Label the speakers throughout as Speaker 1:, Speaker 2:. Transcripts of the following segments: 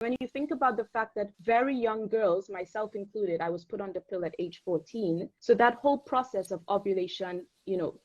Speaker 1: when you think about the fact that very young girls, myself included, I was put on the pill at age 14. So that whole process of ovulation,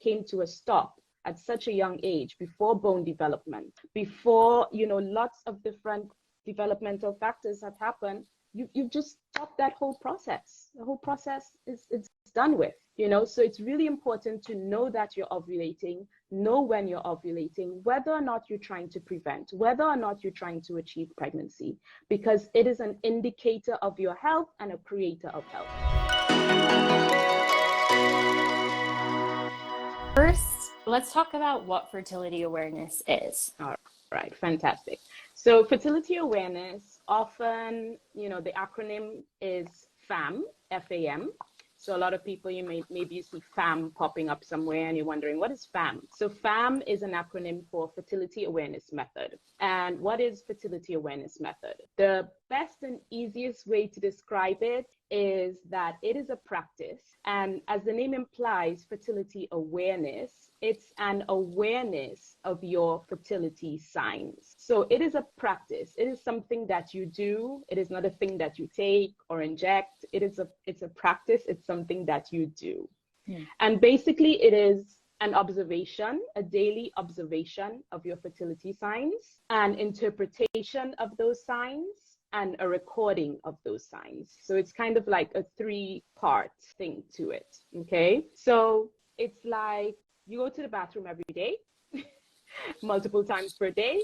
Speaker 1: came to a stop at such a young age, before bone development, before, lots of different developmental factors have happened. You've just stopped that whole process. The whole process it's done with, so it's really important to know that you're ovulating, know when you're ovulating, whether or not you're trying to prevent, whether or not you're trying to achieve pregnancy, because it is an indicator of your health and a creator of health.
Speaker 2: First, let's talk about what fertility awareness is.
Speaker 1: All right, fantastic. So fertility awareness, often, the acronym is FAM, F-A-M. So a lot of people, maybe you see FAM popping up somewhere and you're wondering, what is FAM? So FAM is an acronym for Fertility Awareness Method. And what is Fertility Awareness Method? The best and easiest way to describe it is that it is a practice. And as the name implies, fertility awareness, it's an awareness of your fertility signs. So it is a practice. It is something that you do. It is not a thing that you take or inject. It's a practice. It's something that you do. And basically it is an observation, a daily observation of your fertility signs, an interpretation of those signs, and a recording of those signs. So it's kind of like a 3-part thing to it. Okay. So it's like you go to the bathroom every day, multiple times per day,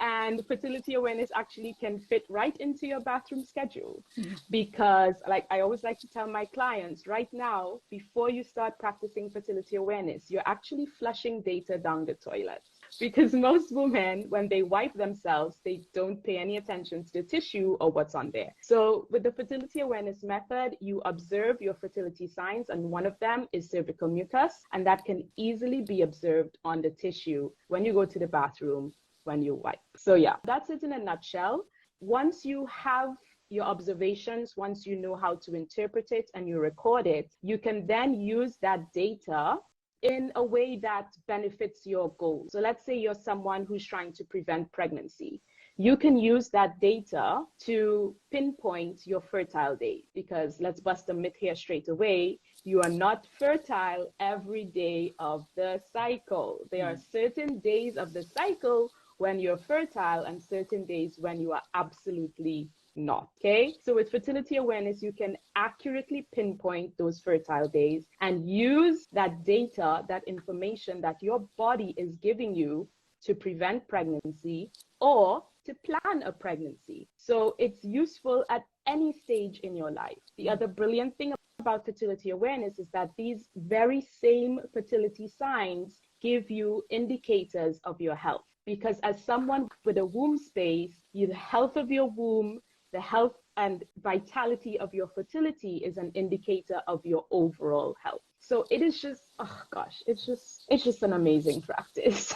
Speaker 1: and fertility awareness actually can fit right into your bathroom schedule. Because like I always like to tell my clients, right now, before you start practicing fertility awareness, you're actually flushing data down the toilet. Because most women, when they wipe themselves, they don't pay any attention to the tissue or what's on there. So with the fertility awareness method, you observe your fertility signs, and one of them is cervical mucus, and that can easily be observed on the tissue when you go to the bathroom, when you wipe. So yeah, that's it in a nutshell. Once you have your observations, once you know how to interpret it and you record it, you can then use that data in a way that benefits your goals. So let's say you're someone who's trying to prevent pregnancy. You can use that data to pinpoint your fertile day, because let's bust a myth here straight away. You are not fertile every day of the cycle. There are certain days of the cycle when you're fertile and certain days when you are absolutely not. Okay, so with fertility awareness, you can accurately pinpoint those fertile days and use that data, that information that your body is giving you to prevent pregnancy or to plan a pregnancy. So it's useful at any stage in your life. The other brilliant thing about fertility awareness is that these very same fertility signs give you indicators of your health. Because as someone with a womb space, the health of your womb, the health and vitality of your fertility is an indicator of your overall health. So it is just, oh gosh, it's just an amazing practice.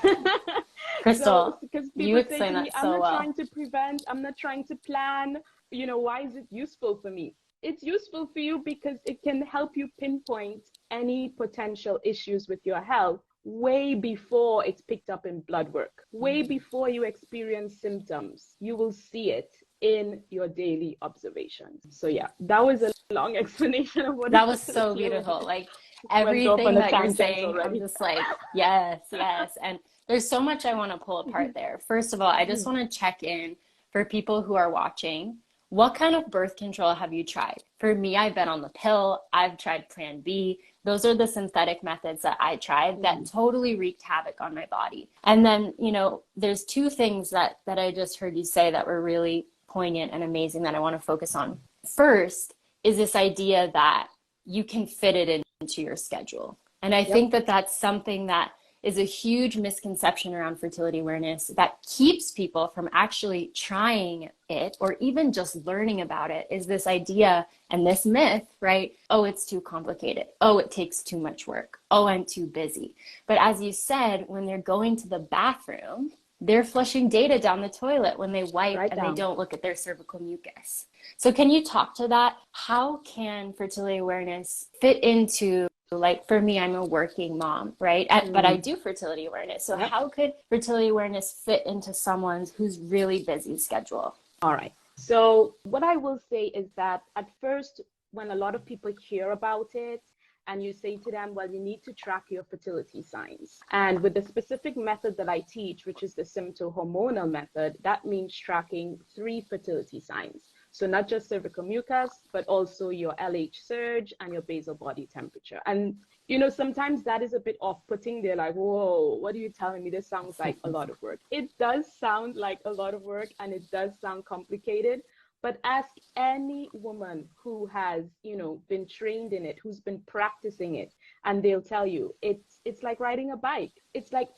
Speaker 2: Crystal,
Speaker 1: because
Speaker 2: you
Speaker 1: people say
Speaker 2: explain
Speaker 1: to me,
Speaker 2: that
Speaker 1: I'm
Speaker 2: so
Speaker 1: not
Speaker 2: well.
Speaker 1: trying to prevent, I'm not trying to plan, why is it useful for me? It's useful for you because it can help you pinpoint any potential issues with your health way before it's picked up in blood work, way before you experience symptoms. You will see it in your daily observations. So yeah, that was a long explanation of what
Speaker 2: that was so beautiful. Like everything that you're saying, already. I'm just like, yes. And there's so much I want to pull apart there. First of all, I just want to check in for people who are watching. What kind of birth control have you tried? For me, I've been on the pill. I've tried Plan B. Those are the synthetic methods that I tried that totally wreaked havoc on my body. And then, there's 2 things that I just heard you say that were really poignant and amazing that I want to focus on. First is this idea that you can fit it into your schedule. And I think that that's something that is a huge misconception around fertility awareness that keeps people from actually trying it or even just learning about it, is this idea and this myth, right? Oh, it's too complicated. Oh, it takes too much work. Oh, I'm too busy. But as you said, when they're going to the bathroom, they're flushing data down the toilet when they wipe and they don't look at their cervical mucus. So can you talk to that? How can fertility awareness fit into, like for me, I'm a working mom, right? But I do fertility awareness. So how could fertility awareness fit into someone who's really busy schedule?
Speaker 1: All right. So what I will say is that at first, when a lot of people hear about it, and you say to them, well, you need to track your fertility signs. And with the specific method that I teach, which is the symptohormonal method, that means tracking 3 fertility signs. So not just cervical mucus, but also your LH surge and your basal body temperature. And, you know, sometimes that is a bit off-putting. They're like, whoa, what are you telling me? This sounds like a lot of work. It does sound like a lot of work, and it does sound complicated. But ask any woman who has, you know, been trained in it, who's been practicing it, and they'll tell you it's like riding a bike. It's like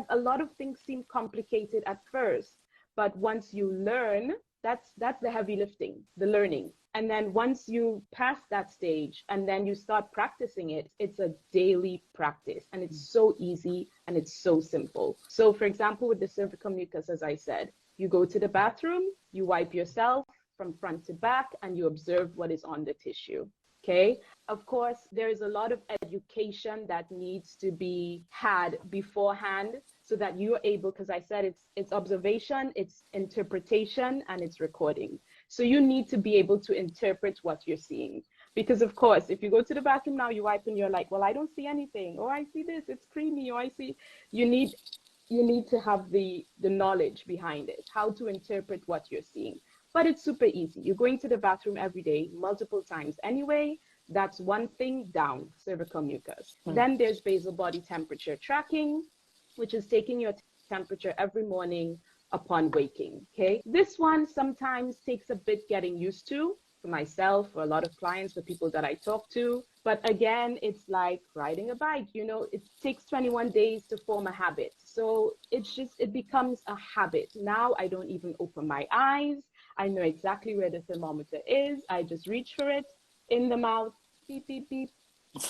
Speaker 1: a lot of things seem complicated at first, but once you learn, that's the heavy lifting, the learning. And then once you pass that stage and then you start practicing it, it's a daily practice, and it's so easy and it's so simple. So for example, with the cervical mucus, as I said, you go to the bathroom, you wipe yourself from front to back, and you observe what is on the tissue. Okay. Of course, there is a lot of education that needs to be had beforehand so that you're able, because I said it's observation, it's interpretation, and it's recording. So you need to be able to interpret what you're seeing. Because of course, if you go to the bathroom now, you wipe and you're like, well, I don't see anything. Or I see this, it's creamy. Or I see, you need to have the knowledge behind it, how to interpret what you're seeing. But it's super easy. You're going to the bathroom every day, multiple times anyway. That's one thing down, cervical mucus. Then there's basal body temperature tracking, which is taking your temperature every morning upon waking. Okay. This one sometimes takes a bit getting used to, for myself, for a lot of clients, for people that I talk to. But again, it's like riding a bike, you know, it takes 21 days to form a habit. So it becomes a habit. Now I don't even open my eyes. I know exactly where the thermometer is. I just reach for it in the mouth, beep, beep, beep,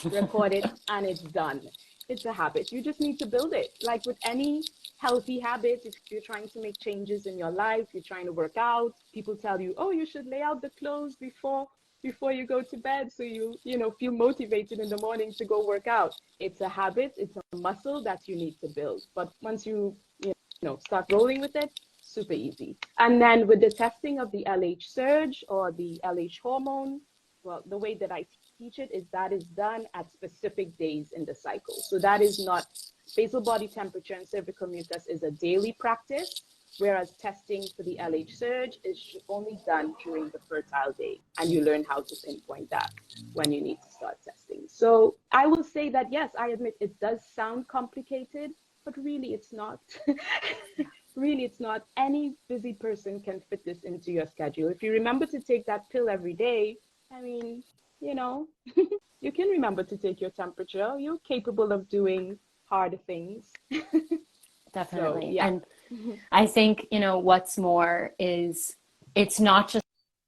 Speaker 1: record it, and it's done. It's a habit. You just need to build it. Like with any healthy habit, if you're trying to make changes in your life, you're trying to work out, people tell you, oh, you should lay out the clothes before you go to bed, so you feel motivated in the morning to go work out. It's a habit, it's a muscle that you need to build. But once you start rolling with it, super easy. And then with the testing of the LH surge or the LH hormone, well, the way that I teach it is that is done at specific days in the cycle. So that is not, basal body temperature and cervical mucus is a daily practice, whereas testing for the LH surge is only done during the fertile day. And you learn how to pinpoint that when you need to start testing. So I will say that, yes, I admit it does sound complicated, but really it's not. Really, it's not. Any busy person can fit this into your schedule. If you remember to take that pill every day, I mean, you can remember to take your temperature. You're capable of doing hard things.
Speaker 2: Definitely.
Speaker 1: So, yeah.
Speaker 2: And I think, what's more is it's not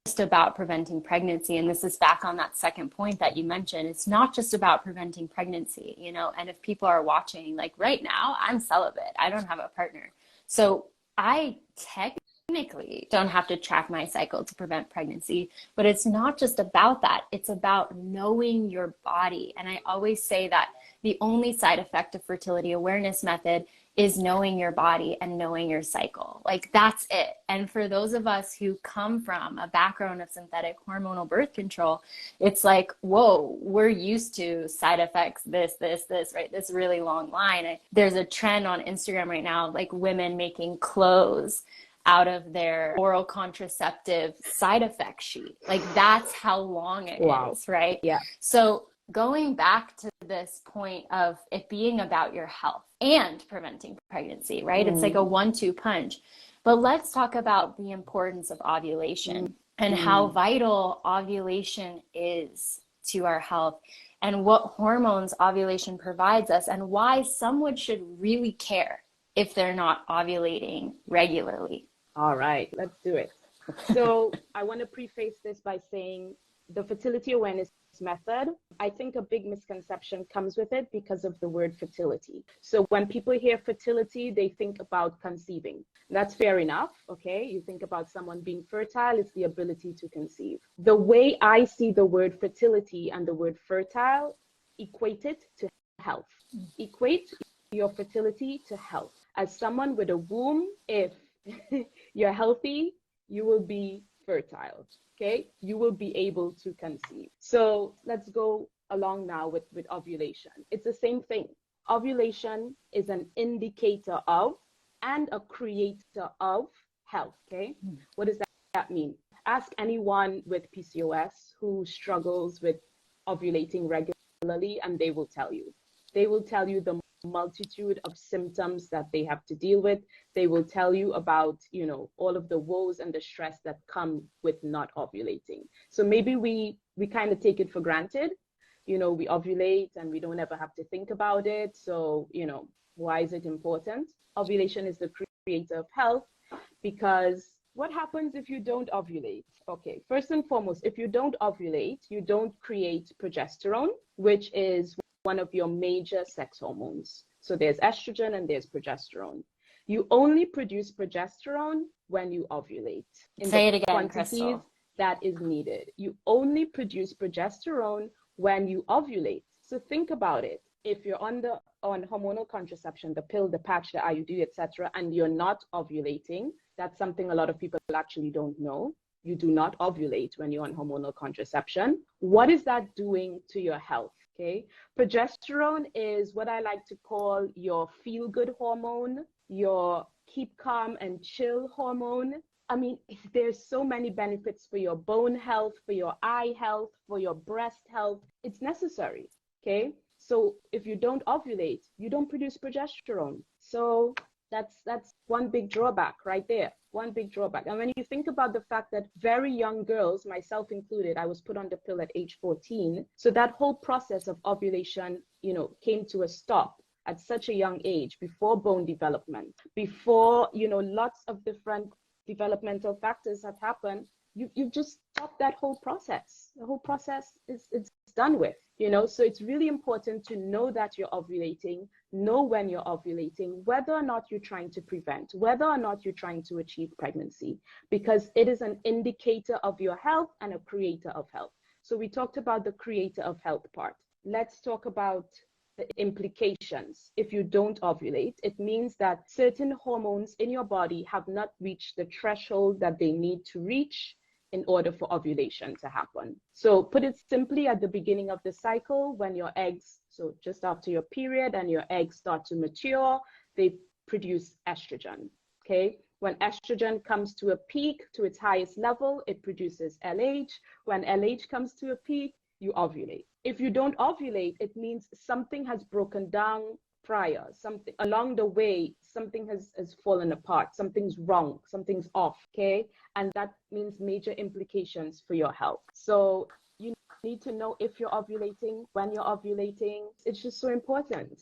Speaker 2: just about preventing pregnancy. And this is back on that second point that you mentioned. It's not just about preventing pregnancy, and if people are watching, like right now, I'm celibate. I don't have a partner. So I technically don't have to track my cycle to prevent pregnancy, but it's not just about that. It's about knowing your body. And I always say that the only side effect of fertility awareness method is knowing your body and knowing your cycle. Like that's it. And for those of us who come from a background of synthetic hormonal birth control, it's like, whoa, we're used to side effects, this, right? This really long line. There's a trend on Instagram right now, like women making clothes out of their oral contraceptive side effect sheet. Like that's how long it is, right?
Speaker 1: Yeah.
Speaker 2: So going back to this point of it being about your health and preventing pregnancy, right? It's like a 1-2 punch. But let's talk about the importance of ovulation and how vital ovulation is to our health and what hormones ovulation provides us and why someone should really care if they're not ovulating regularly.
Speaker 1: All right, let's do it. So I want to preface this by saying the fertility awareness method, I think a big misconception comes with it because of the word fertility. So when people hear fertility, they think about conceiving. That's fair enough, okay? You think about someone being fertile, it's the ability to conceive. The way I see the word fertility and the word fertile, equate it to health. Equate your fertility to health. As someone with a womb, if you're healthy, you will be fertile. Okay, you will be able to conceive. So let's go along now with ovulation. It's the same thing. Ovulation is an indicator of and a creator of health. Okay, what does that mean? Ask anyone with PCOS who struggles with ovulating regularly, and they will tell you. They will tell you the multitude of symptoms that they have to deal with. They will tell you about, all of the woes and the stress that come with not ovulating. So maybe we kind of take it for granted. We ovulate and we don't ever have to think about it. So, why is it important? Ovulation is the creator of health, because what happens if you don't ovulate? Okay, first and foremost, if you don't ovulate, you don't create progesterone, which is one of your major sex hormones. So there's estrogen and there's progesterone. You only produce progesterone when you ovulate in
Speaker 2: Say it
Speaker 1: the
Speaker 2: again,
Speaker 1: quantities
Speaker 2: Crystal.
Speaker 1: that is needed. You only produce progesterone when you ovulate. So think about it. If you're on hormonal contraception, the pill, the patch, the IUD, etc., and you're not ovulating, that's something a lot of people actually don't know. You do not ovulate when you're on hormonal contraception. What is that doing to your health? Okay, progesterone is what I like to call your feel-good hormone, your keep calm and chill hormone. I mean, there's so many benefits for your bone health, for your eye health, for your breast health. It's necessary. Okay, so if you don't ovulate, you don't produce progesterone. So that's one big drawback right there. One big drawback. And when you think about the fact that very young girls, myself included, I was put on the pill at age 14. So that whole process of ovulation, came to a stop at such a young age, before bone development, before, lots of different developmental factors have happened. You've just stopped that whole process. The whole process is done with, so it's really important to know that you're ovulating, know when you're ovulating, whether or not you're trying to prevent, whether or not you're trying to achieve pregnancy, because it is an indicator of your health and a creator of health. So we talked about the creator of health part. Let's talk about the implications. If you don't ovulate, it means that certain hormones in your body have not reached the threshold that they need to reach in order for ovulation to happen. So put it simply, at the beginning of the cycle, when your eggs, so just after your period and your eggs start to mature, they produce estrogen. Okay, when estrogen comes to a peak, to its highest level, it produces LH. When LH comes to a peak, you ovulate. If you don't ovulate, it means something has broken down prior, something along the way, something has fallen apart, something's wrong, something's off. Okay, and that means major implications for your health. So you need to know if you're ovulating, when you're ovulating. It's just so important.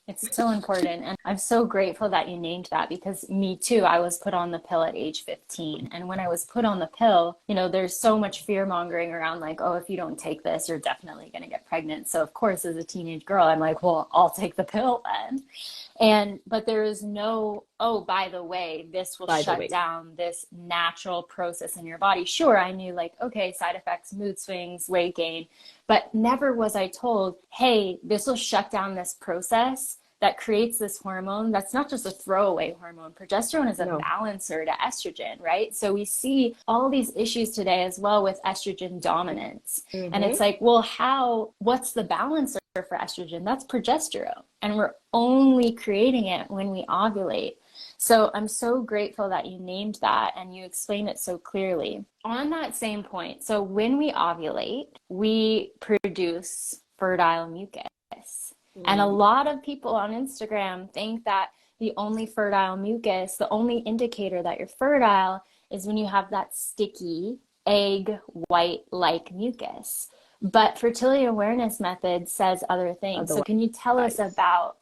Speaker 2: It's so important. And I'm so grateful that you named that, because me too, I was put on the pill at age 15. And when I was put on the pill, there's so much fear mongering around, like, oh, if you don't take this, you're definitely going to get pregnant. So of course, as a teenage girl, I'm like, well, I'll take the pill then. But there is no, oh, by the way, this will shut down this natural process in your body. Sure, I knew, like, okay, side effects, mood swings, weight gain, but never was I told, hey, this will shut down this process that creates this hormone that's not just a throwaway hormone. Progesterone is a balancer to estrogen, right? So we see all these issues today as well with estrogen dominance. Mm-hmm. And it's like, well, what's the balancer for estrogen? That's progesterone. And we're only creating it when we ovulate. So I'm so grateful that you named that and you explained it so clearly. On that same point, so when we ovulate, we produce fertile mucus. And a lot of people on Instagram think that the only fertile mucus, the only indicator that you're fertile, is when you have that sticky egg white-like mucus. But fertility awareness method says other things. So can you tell us about,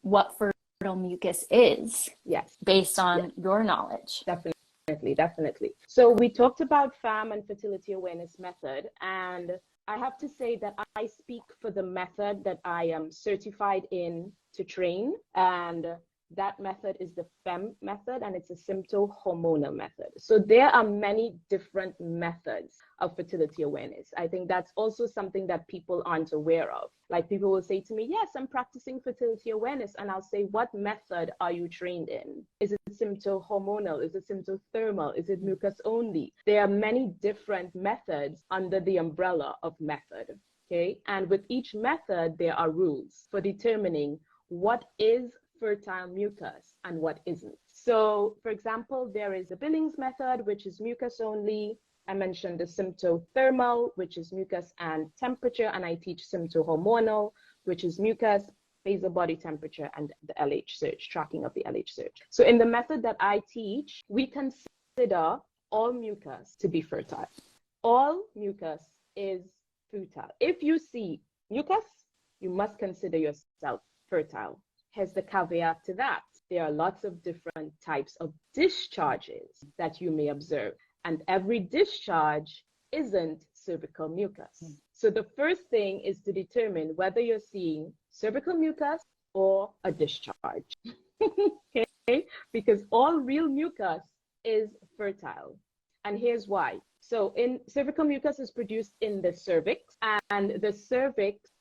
Speaker 2: what fertile mucus is?
Speaker 1: Yes.
Speaker 2: Based on your knowledge.
Speaker 1: Definitely. So we talked about FAM and fertility awareness method, and I have to say that I speak for the method that I am certified in to train. And that method is the FEM method, and it's a symptohormonal method. So there are many different methods of fertility awareness. I think that's also something that people aren't aware of. Like, people will say to me, yes, I'm practicing fertility awareness. And I'll say, what method are you trained in? Is it symptohormonal? Is it symptothermal? Is it mucus only? There are many different methods under the umbrella of method. Okay. And with each method, there are rules for determining what is fertile mucus and what isn't. So, for example, there is the Billings method, which is mucus only. I mentioned the symptothermal, which is mucus and temperature, and I teach symptohormonal, which is mucus, basal body temperature, and the LH search, tracking of the LH search. So in the method that I teach, we consider all mucus to be fertile. All mucus is fertile. If you see mucus, you must consider yourself fertile. Here's the caveat to that. There are lots of different types of discharges that you may observe, and every discharge isn't cervical mucus. So the first thing is to determine whether you're seeing cervical mucus or a discharge. Okay? Because all real mucus is fertile. And here's why. So in cervical mucus is produced in the cervix, and the cervix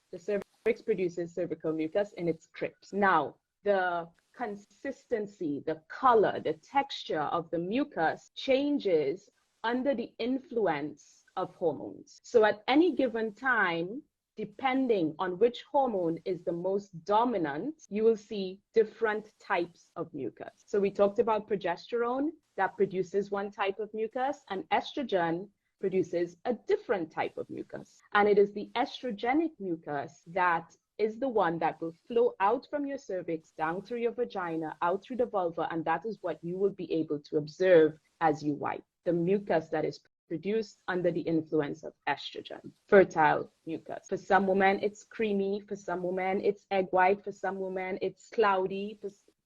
Speaker 1: produces cervical mucus in its crypts. Now, the consistency, the color, the texture of the mucus changes under the influence of hormones. So at any given time, depending on which hormone is the most dominant, you will see different types of mucus. So we talked about progesterone that produces one type of mucus, and estrogen produces a different type of mucus. And it is the estrogenic mucus that is the one that will flow out from your cervix, down through your vagina, out through the vulva, and that is what you will be able to observe as you wipe. The mucus that is produced under the influence of estrogen, fertile mucus. For some women, it's creamy. For some women, it's egg white. For some women, it's cloudy.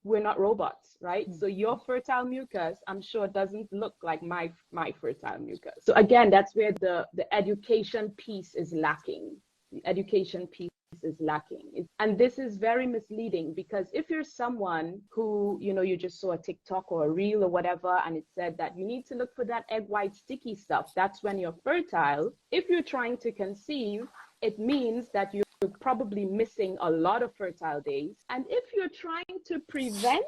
Speaker 1: We're not robots, right? So your fertile mucus, I'm sure, doesn't look like my fertile mucus. So again, that's where the education piece is lacking. The education piece is lacking. And this is very misleading, because if you're someone who, you just saw a TikTok or a reel or whatever, and it said that you need to look for that egg white sticky stuff, that's when you're fertile. If you're trying to conceive, it means that you're probably missing a lot of fertile days. And if you're trying to prevent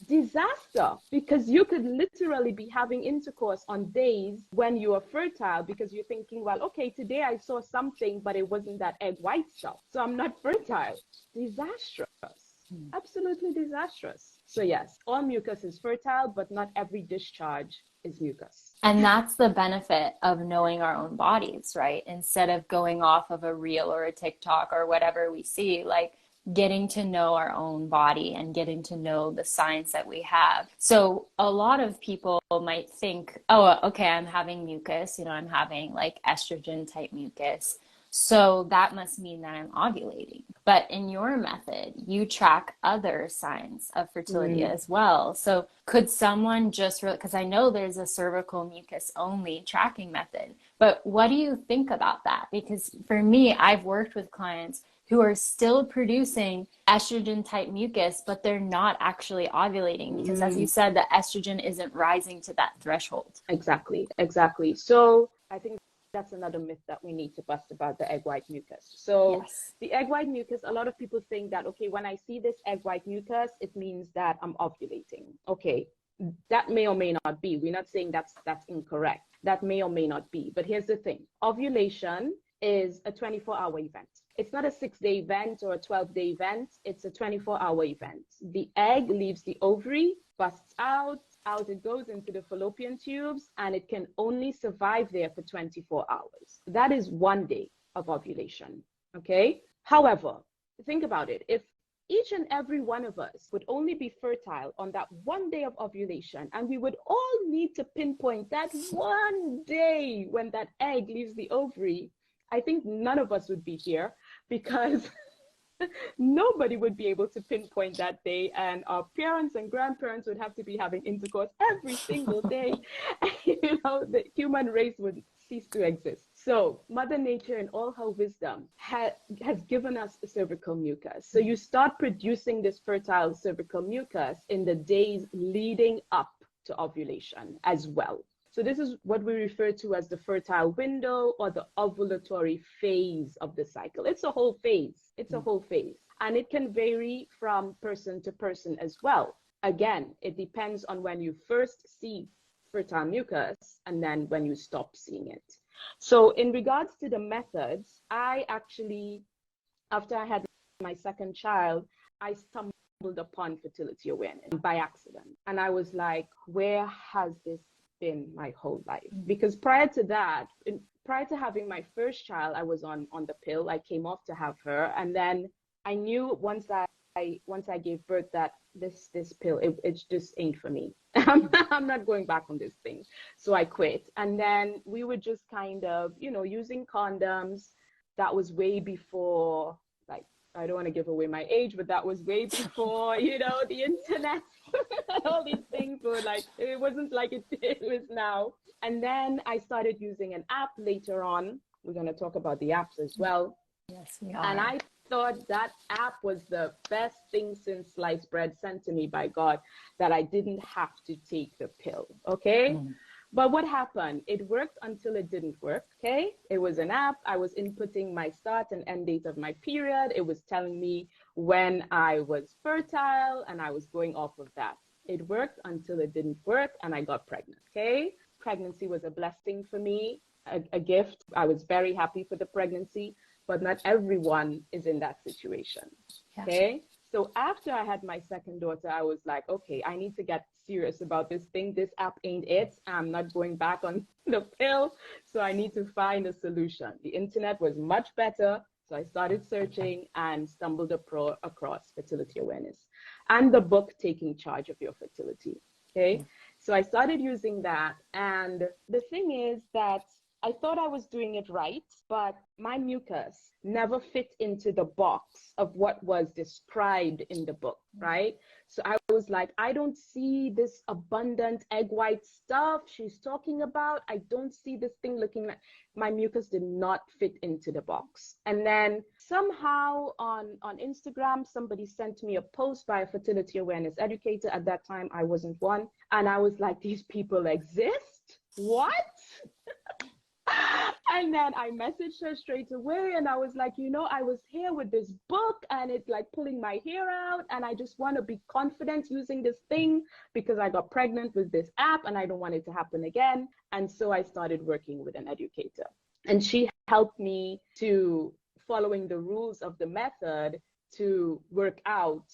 Speaker 1: disaster, because you could literally be having intercourse on days when you are fertile, because you're thinking, well, okay, today I saw something, but it wasn't that egg white stuff, so I'm not fertile. Disastrous. Absolutely disastrous. So yes, all mucus is fertile, but not every discharge is mucus.
Speaker 2: And that's the benefit of knowing our own bodies, right? Instead of going off of a reel or a TikTok or whatever we see, like getting to know our own body and getting to know the science that we have. So a lot of people might think, oh, okay, I'm having mucus, I'm having like estrogen type mucus, so that must mean that I'm ovulating. But in your method, you track other signs of fertility as well. So could someone because I know there's a cervical mucus only tracking method, but what do you think about that? Because for me, I've worked with clients who are still producing estrogen type mucus, but they're not actually ovulating because, as you said, the estrogen isn't rising to that threshold.
Speaker 1: Exactly. So I think that's another myth that we need to bust about the egg white mucus. So yes, the egg white mucus, a lot of people think that, okay, when I see this egg white mucus, it means that I'm ovulating. Okay, that may or may not be. We're not saying that's incorrect. That may or may not be. But here's the thing. Ovulation is a 24-hour event. It's not a 6-day event or a 12-day event. It's a 24-hour event. The egg leaves the ovary, busts out it goes into the fallopian tubes, and it can only survive there for 24 hours. That is 1 day of ovulation, okay? However, think about it. If each and every one of us would only be fertile on that 1 day of ovulation, and we would all need to pinpoint that 1 day when that egg leaves the ovary, I think none of us would be here, because nobody would be able to pinpoint that day, and our parents and grandparents would have to be having intercourse every single day. the human race would cease to exist. So Mother Nature, in all her wisdom, has given us cervical mucus. So you start producing this fertile cervical mucus in the days leading up to ovulation as well. So this is what we refer to as the fertile window or the ovulatory phase of the cycle. It's a whole phase. It's a whole phase. And it can vary from person to person as well. Again, it depends on when you first see fertile mucus and then when you stop seeing it. So in regards to the methods, I actually, after I had my second child, I stumbled upon fertility awareness by accident. And I was like, where has this been my whole life? Because prior to that, prior to having my first child, I was on the pill. I came off to have her. And then I knew once I gave birth that this pill, it just ain't for me. I'm not going back on this thing. So I quit. And then we were just kind of, using condoms. That was way before, like, I don't want to give away my age, but that was way before, the internet. All these things were like, it wasn't like it is now. And then I started using an app later on. We're going to talk about the apps as well.
Speaker 2: Yes, we are.
Speaker 1: And I thought that app was the best thing since sliced bread sent to me by God, that I didn't have to take the pill. Okay. But what happened? It worked until it didn't work. Okay. It was an app. I was inputting my start and end date of my period. It was telling me when I was fertile, and I was going off of that. It worked until it didn't work, and I got pregnant. Okay. Pregnancy was a blessing for me, a gift. I was very happy for the pregnancy, but not everyone is in that situation.
Speaker 2: Yes.
Speaker 1: Okay. So after I had my second daughter, I was like, okay, I need to get serious about this thing. This app ain't it. I'm not going back on the pill. So I need to find a solution. The internet was much better. So I started searching and stumbled across fertility awareness and the book, Taking Charge of Your Fertility. Okay. So I started using that. And the thing is that I thought I was doing it right, but my mucus never fit into the box of what was described in the book, right? So I was like, I don't see this abundant egg white stuff she's talking about. I don't see this thing looking like, my mucus did not fit into the box. And then somehow on Instagram, somebody sent me a post by a fertility awareness educator. At that time, I wasn't one. And I was like, these people exist? What? And then I messaged her straight away, and I was like, I was here with this book and it's like pulling my hair out, and I just want to be confident using this thing because I got pregnant with this app and I don't want it to happen again. And so I started working with an educator, and she helped me to following the rules of the method to work out,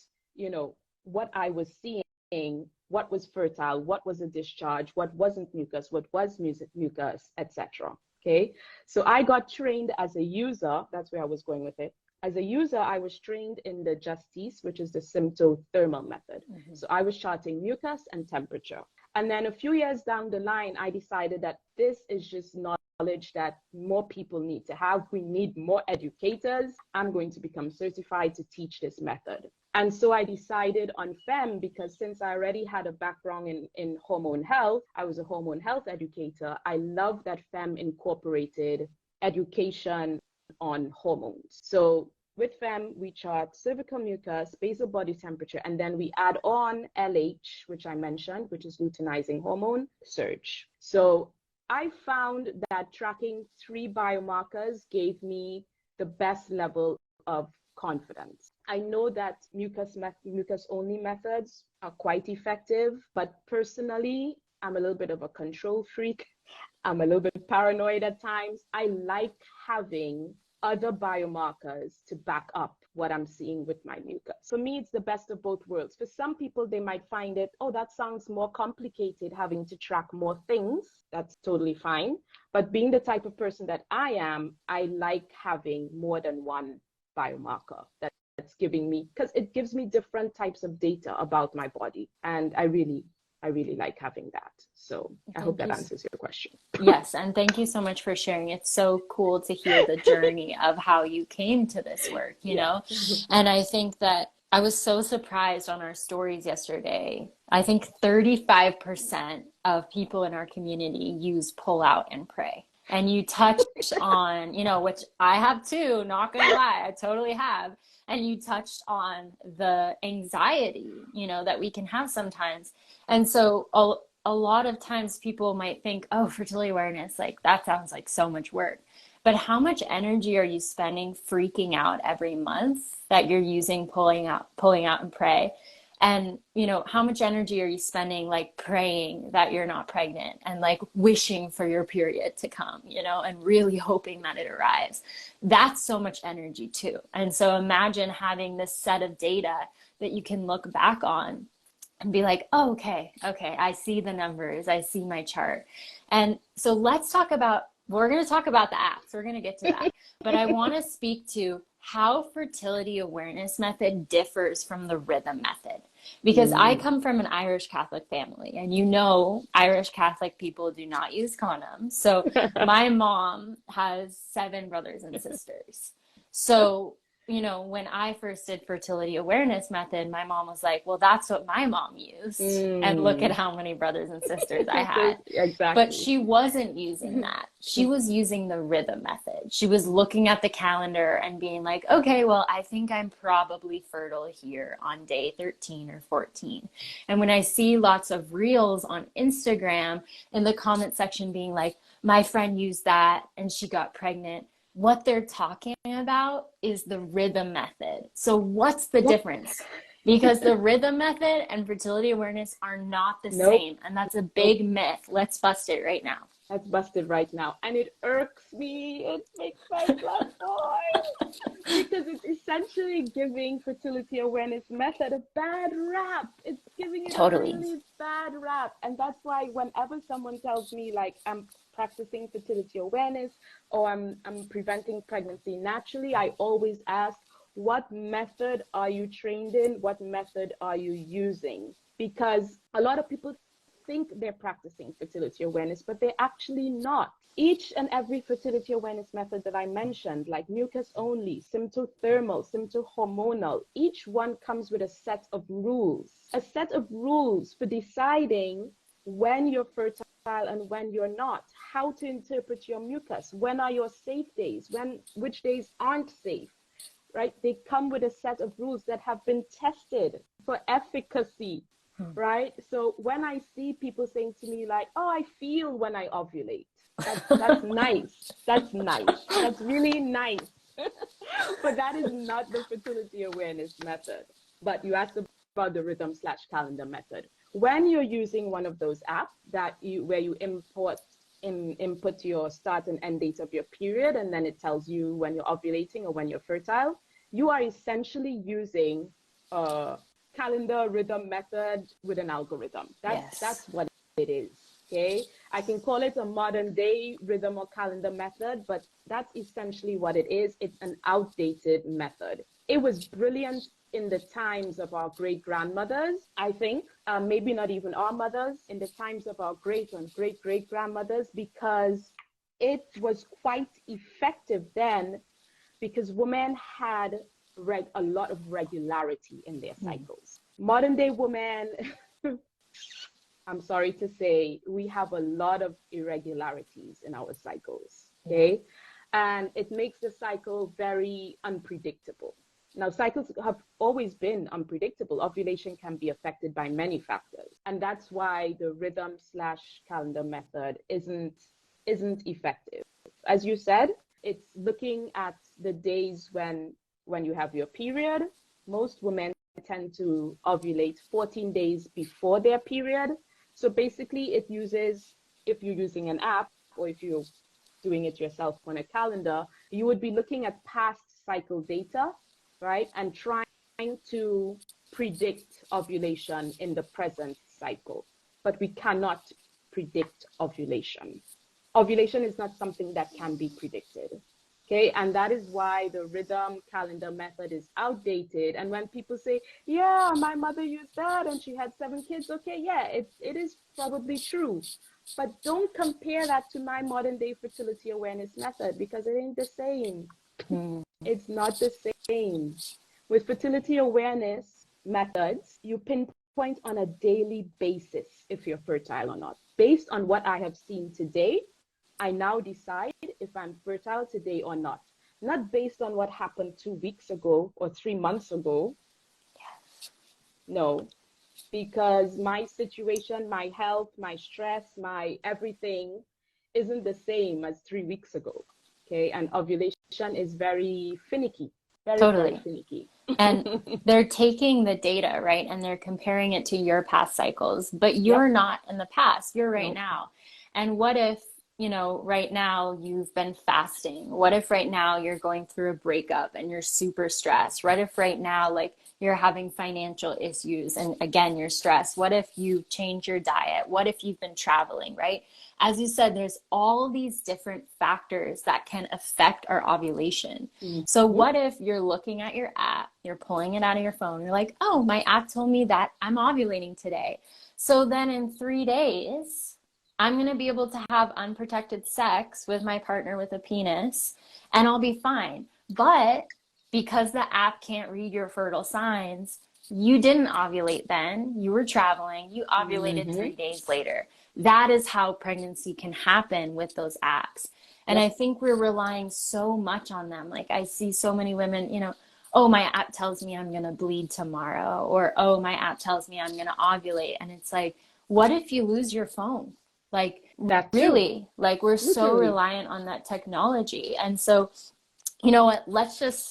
Speaker 1: what I was seeing, what was fertile, what was a discharge, what wasn't mucus, what was mucus, etc. Okay, so I got trained as a user. That's where I was going with it. As a user, I was trained in the Justice, which is the symptothermal method. So I was charting mucus and temperature. And then a few years down the line, I decided that this is just knowledge that more people need to have. We need more educators. I'm going to become certified to teach this method. And so I decided on FEM because since I already had a background in hormone health, I was a hormone health educator. I love that FEM incorporated education on hormones. So with FEM, we chart cervical mucus, basal body temperature, and then we add on LH, which I mentioned, which is luteinizing hormone surge. So I found that tracking 3 biomarkers gave me the best level of confidence. I know that mucus-only methods are quite effective, but personally, I'm a little bit of a control freak. I'm a little bit paranoid at times. I like having other biomarkers to back up what I'm seeing with my mucus. For me, it's the best of both worlds. For some people, they might find it, oh, that sounds more complicated, having to track more things. That's totally fine. But being the type of person that I am, I like having more than one biomarker that's giving me, because it gives me different types of data about my body. And I really like having that. So I hope that answers your question.
Speaker 2: Yes. And thank you so much for sharing. It's so cool to hear the journey of how you came to this work, you know? And I think that I was so surprised on our stories yesterday. I think 35% of people in our community use pull out and pray. And you touched on, which I have too, not gonna lie, I totally have. And you touched on the anxiety, that we can have sometimes. And so a lot of times people might think, oh, fertility awareness, like that sounds like so much work. But how much energy are you spending freaking out every month that you're using pulling out and pray? And, how much energy are you spending like praying that you're not pregnant and like wishing for your period to come, and really hoping that it arrives? That's so much energy too. And so imagine having this set of data that you can look back on and be like, oh, okay, I see the numbers, I see my chart. And so we're going to talk about the apps. We're going to get to that. But I want to speak to how fertility awareness method differs from the rhythm method. Because I come from an Irish Catholic family, and Irish Catholic people do not use condoms. So my mom has 7 brothers and sisters. So when I first did fertility awareness method, my mom was like, well, that's what my mom used. And look at how many brothers and sisters I had.
Speaker 1: Exactly.
Speaker 2: But she wasn't using that. She was using the rhythm method. She was looking at the calendar and being like, okay, well, I think I'm probably fertile here on day 13 or 14. And when I see lots of reels on Instagram in the comment section being like, my friend used that and she got pregnant, what they're talking about is the rhythm method. So what's the difference? Because the rhythm method and fertility awareness are not the same. And that's a big myth. Let's bust it right now.
Speaker 1: Let's bust it right now. And it irks me. It makes my blood boil. Because it's essentially giving fertility awareness method a bad rap. It's giving it a really bad rap. And that's why whenever someone tells me like I'm practicing fertility awareness or I'm preventing pregnancy naturally, I always ask, what method are you trained in? What method are you using? Because a lot of people think they're practicing fertility awareness, but they're actually not. Each and every fertility awareness method that I mentioned, like mucus only, symptothermal, symptohormonal, each one comes with a set of rules for deciding when you're fertile and when you're not, how to interpret your mucus, when are your safe days, which days aren't safe, right? They come with a set of rules that have been tested for efficacy, right? So when I see people saying to me like, oh, I feel when I ovulate, that's nice. That's nice. That's really nice. But that is not the fertility awareness method. But you asked about the rhythm/calendar method. When you're using one of those apps where you input your start and end date of your period, and then it tells you when you're ovulating or when you're fertile, you are essentially using a calendar rhythm method with an algorithm. That's what it is. Okay, I can call it a modern day rhythm or calendar method, but that's essentially what it is. It's an outdated method. It was brilliant in the times of our great grandmothers, I think, maybe not even our mothers, in the times of our great and great great grandmothers, because it was quite effective then, because women had a lot of regularity in their cycles. Modern day women, I'm sorry to say, we have a lot of irregularities in our cycles, okay? And it makes the cycle very unpredictable. Now, cycles have always been unpredictable. Ovulation can be affected by many factors. And that's why the rhythm/calendar method isn't effective. As you said, it's looking at the days when you have your period. Most women tend to ovulate 14 days before their period. So basically it uses, if you're using an app or if you're doing it yourself on a calendar, you would be looking at past cycle data, right? And trying to predict ovulation in the present cycle. But we cannot predict ovulation. Ovulation is not something that can be predicted. Okay, and that is why the rhythm calendar method is outdated. And when people say, yeah, my mother used that and she had 7 kids, okay, yeah, it is probably true. But don't compare that to my modern day fertility awareness method, because it ain't the same. It's not the same. With fertility awareness methods, you pinpoint on a daily basis if you're fertile or not. Based on what I have seen today, I now decide if I'm fertile today or not. Not based on what happened 2 weeks ago or 3 months ago.
Speaker 2: Yes.
Speaker 1: No, because my situation, my health, my stress, my everything isn't the same as 3 weeks ago. Okay. And ovulation is very finicky, very, very
Speaker 2: Totally.
Speaker 1: finicky.
Speaker 2: And they're taking the data, right? And they're comparing it to your past cycles, but you're
Speaker 1: Yep.
Speaker 2: not in the past, you're right
Speaker 1: Nope.
Speaker 2: now. And what if, right now you've been fasting? What if right now you're going through a breakup and you're super stressed? What if right now, like, you're having financial issues and again, you're stressed? What if you change your diet? What if you've been traveling, right? As you said, there's all these different factors that can affect our ovulation.
Speaker 1: Mm-hmm.
Speaker 2: So what if you're looking at your app, you're pulling it out of your phone, you're like, oh, my app told me that I'm ovulating today. So then in 3 days, I'm going to be able to have unprotected sex with my partner with a penis and I'll be fine. But because the app can't read your fertile signs, you didn't ovulate then, you were traveling, you ovulated 3 days later. That is how pregnancy can happen with those apps. And
Speaker 1: Yep.
Speaker 2: I think we're relying so much on them. Like I see so many women, oh, my app tells me I'm going to bleed tomorrow, or, oh, my app tells me I'm going to ovulate. And it's like, what if you lose your phone? Like,
Speaker 1: That too.
Speaker 2: really, like we're so
Speaker 1: Literally.
Speaker 2: reliant on that technology. And so, you know what,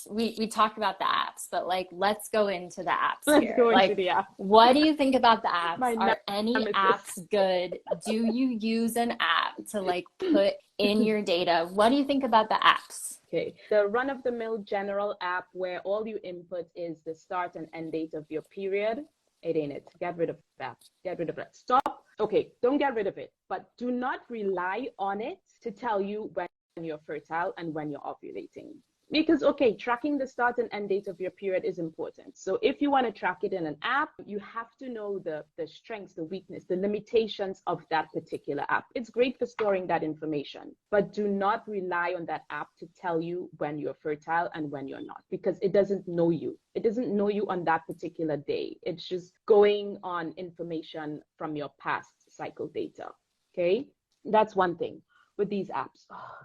Speaker 2: we talked about the apps, but like, let's go into the apps
Speaker 1: Let's
Speaker 2: here.
Speaker 1: go into
Speaker 2: Like,
Speaker 1: the app.
Speaker 2: what do you think about the apps?
Speaker 1: My
Speaker 2: Are any
Speaker 1: nemesis.
Speaker 2: apps good? Do you use an app to like put in your data? What do you think about the apps?
Speaker 1: Okay. The run-of-the-mill general app where all you input is the start and end date of your period, it ain't it. Get rid of that. Get rid of that. Stop. Okay, don't get rid of it, but do not rely on it to tell you when you're fertile and when you're ovulating. Because, okay, tracking the start and end date of your period is important. So if you want to track it in an app, you have to know the strengths, the weakness, the limitations of that particular app. It's great for storing that information, but do not rely on that app to tell you when you're fertile and when you're not, because it doesn't know you. It doesn't know you on that particular day. It's just going on information from your past cycle data. Okay, that's one thing with these apps. Oh,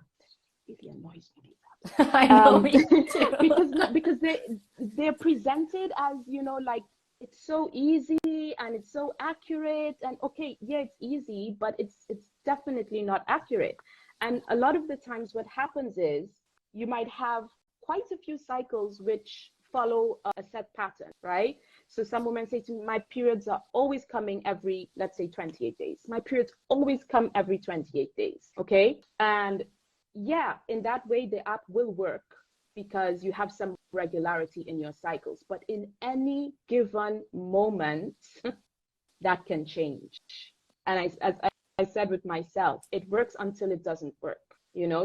Speaker 1: it really annoys me.
Speaker 2: I know, me too.
Speaker 1: because they're presented as, like it's so easy and it's so accurate, and okay, yeah, it's easy, but it's definitely not accurate. And a lot of the times what happens is you might have quite a few cycles which follow a set pattern, right? So some women say to me, my periods are always coming every, let's say, 28 days. My periods always come every 28 days. Okay. And yeah, in that way, the app will work because you have some regularity in your cycles. But in any given moment, that can change. And as I said with myself, it works until it doesn't work,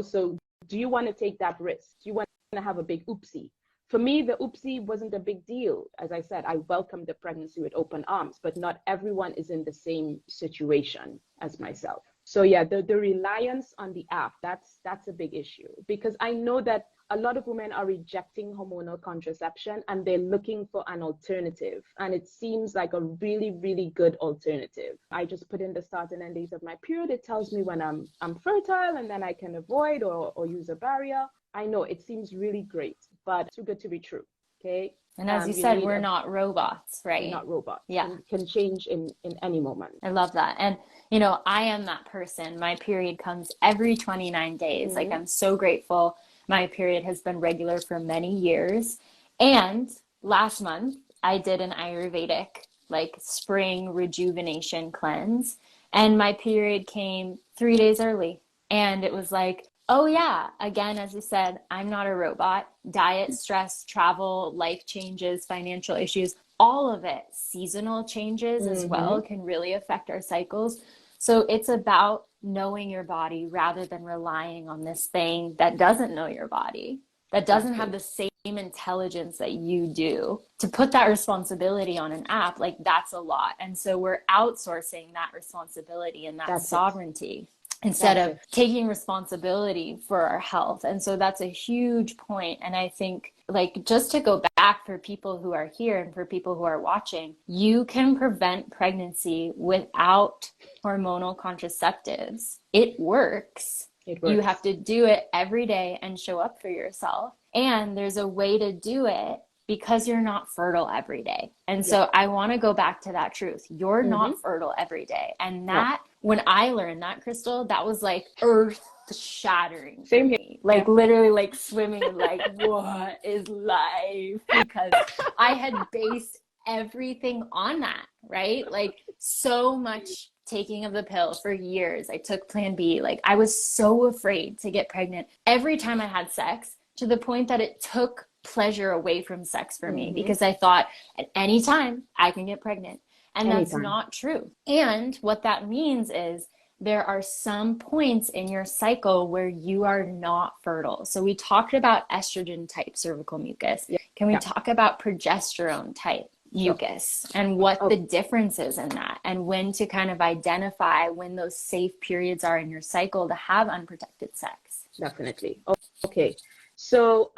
Speaker 1: So do you want to take that risk? Do you want to have a big oopsie? For me, the oopsie wasn't a big deal. As I said, I welcomed the pregnancy with open arms, but not everyone is in the same situation as myself. So yeah, the reliance on the app, that's a big issue, because I know that a lot of women are rejecting hormonal contraception and they're looking for an alternative. And it seems like a really, really good alternative. I just put in the start and end dates of my period. It tells me when I'm fertile, and then I can avoid or use a barrier. I know it seems really great, but too good to be true. Okay.
Speaker 2: And as you said, we're not robots, right?
Speaker 1: We're not robots.
Speaker 2: Yeah.
Speaker 1: It can change in any moment.
Speaker 2: I love that. And, I am that person. My period comes every 29 days. Like, I'm so grateful. My period has been regular for many years. And last month, I did an Ayurvedic, like, spring rejuvenation cleanse. And my period came 3 days early. And it was like, oh yeah, again, as you said, I'm not a robot. Diet, stress, travel, life changes, financial issues, all of it, seasonal changes as well, can really affect our cycles. So it's about knowing your body rather than relying on this thing that doesn't know your body, that doesn't have the same intelligence that you do. To put that responsibility on an app, like, that's a lot. And so we're outsourcing that responsibility and that sovereignty instead of taking responsibility for our health. And so that's a huge point. And I think, like, just to go back for people who are here and for people who are watching, you can prevent pregnancy without hormonal contraceptives. It works.
Speaker 1: It works.
Speaker 2: You have to do it every day and show up for yourself. And there's a way to do it because you're not fertile every day. And so I want to go back to that truth. You're not fertile every day. And that, when I learned that, Crystal, that was like earth shattering for me. Like literally like swimming, like, what is life? Because I had based everything on that, right? Like so much taking of the pill for years. I took Plan B. Like I was so afraid to get pregnant every time I had sex, to the point that it took pleasure away from sex for me, because I thought at any time I can get pregnant. And that's not true. And what that means is there are some points in your cycle where you are not fertile. So we talked about estrogen type cervical mucus. Can we talk about progesterone type mucus and what the difference is in that, and when to kind of identify when those safe periods are in your cycle to have unprotected sex?
Speaker 1: Definitely. Okay. So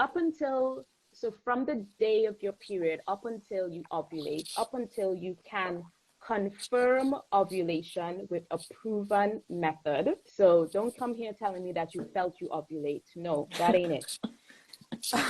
Speaker 1: from the day of your period up until you ovulate, up until you can confirm ovulation with a proven method. So don't come here telling me that you felt you ovulate. No, that ain't it.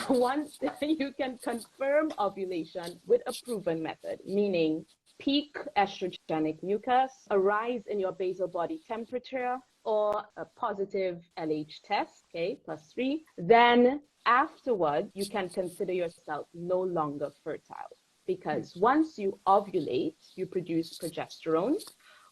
Speaker 1: Once you can confirm ovulation with a proven method, meaning peak estrogenic mucus, a rise in your basal body temperature, or a positive LH test, okay, +3, then afterward, you can consider yourself no longer fertile. Because once you ovulate, you produce progesterone.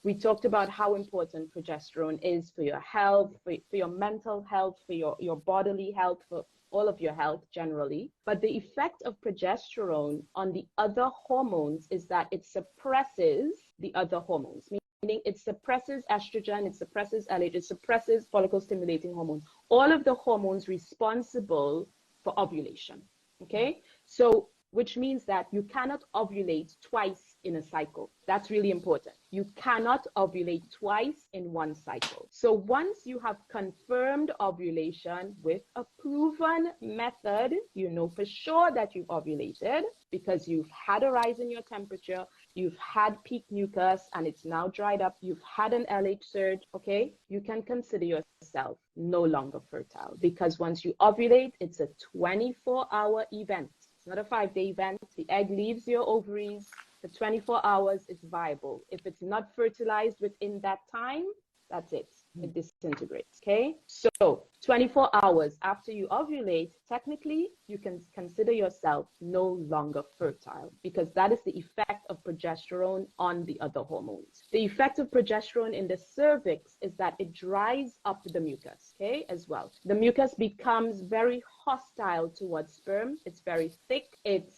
Speaker 1: We talked about how important progesterone is for your health, for your mental health, for your bodily health, for all of your health generally. But the effect of progesterone on the other hormones is that it suppresses the other hormones, meaning it suppresses estrogen, it suppresses LH, it suppresses follicle stimulating hormones, all of the hormones responsible for ovulation. Okay, so which means that you cannot ovulate twice in a cycle. That's really important. You cannot ovulate twice in one cycle. So once you have confirmed ovulation with a proven method, you know for sure that you've ovulated because you've had a rise in your temperature, you've had peak mucus and it's now dried up, you've had an LH surge, okay? You can consider yourself no longer fertile, because once you ovulate, it's a 24-hour event. Not a 5-day event. The egg leaves your ovaries for 24 hours. It's viable. If it's not fertilized within that time, that's it. It disintegrates. Okay. So 24 hours after you ovulate, technically, you can consider yourself no longer fertile, because that is the effect of progesterone on the other hormones. The effect of progesterone in the cervix is that it dries up the mucus, okay, as well. The mucus becomes very hostile towards sperm. It's very thick. It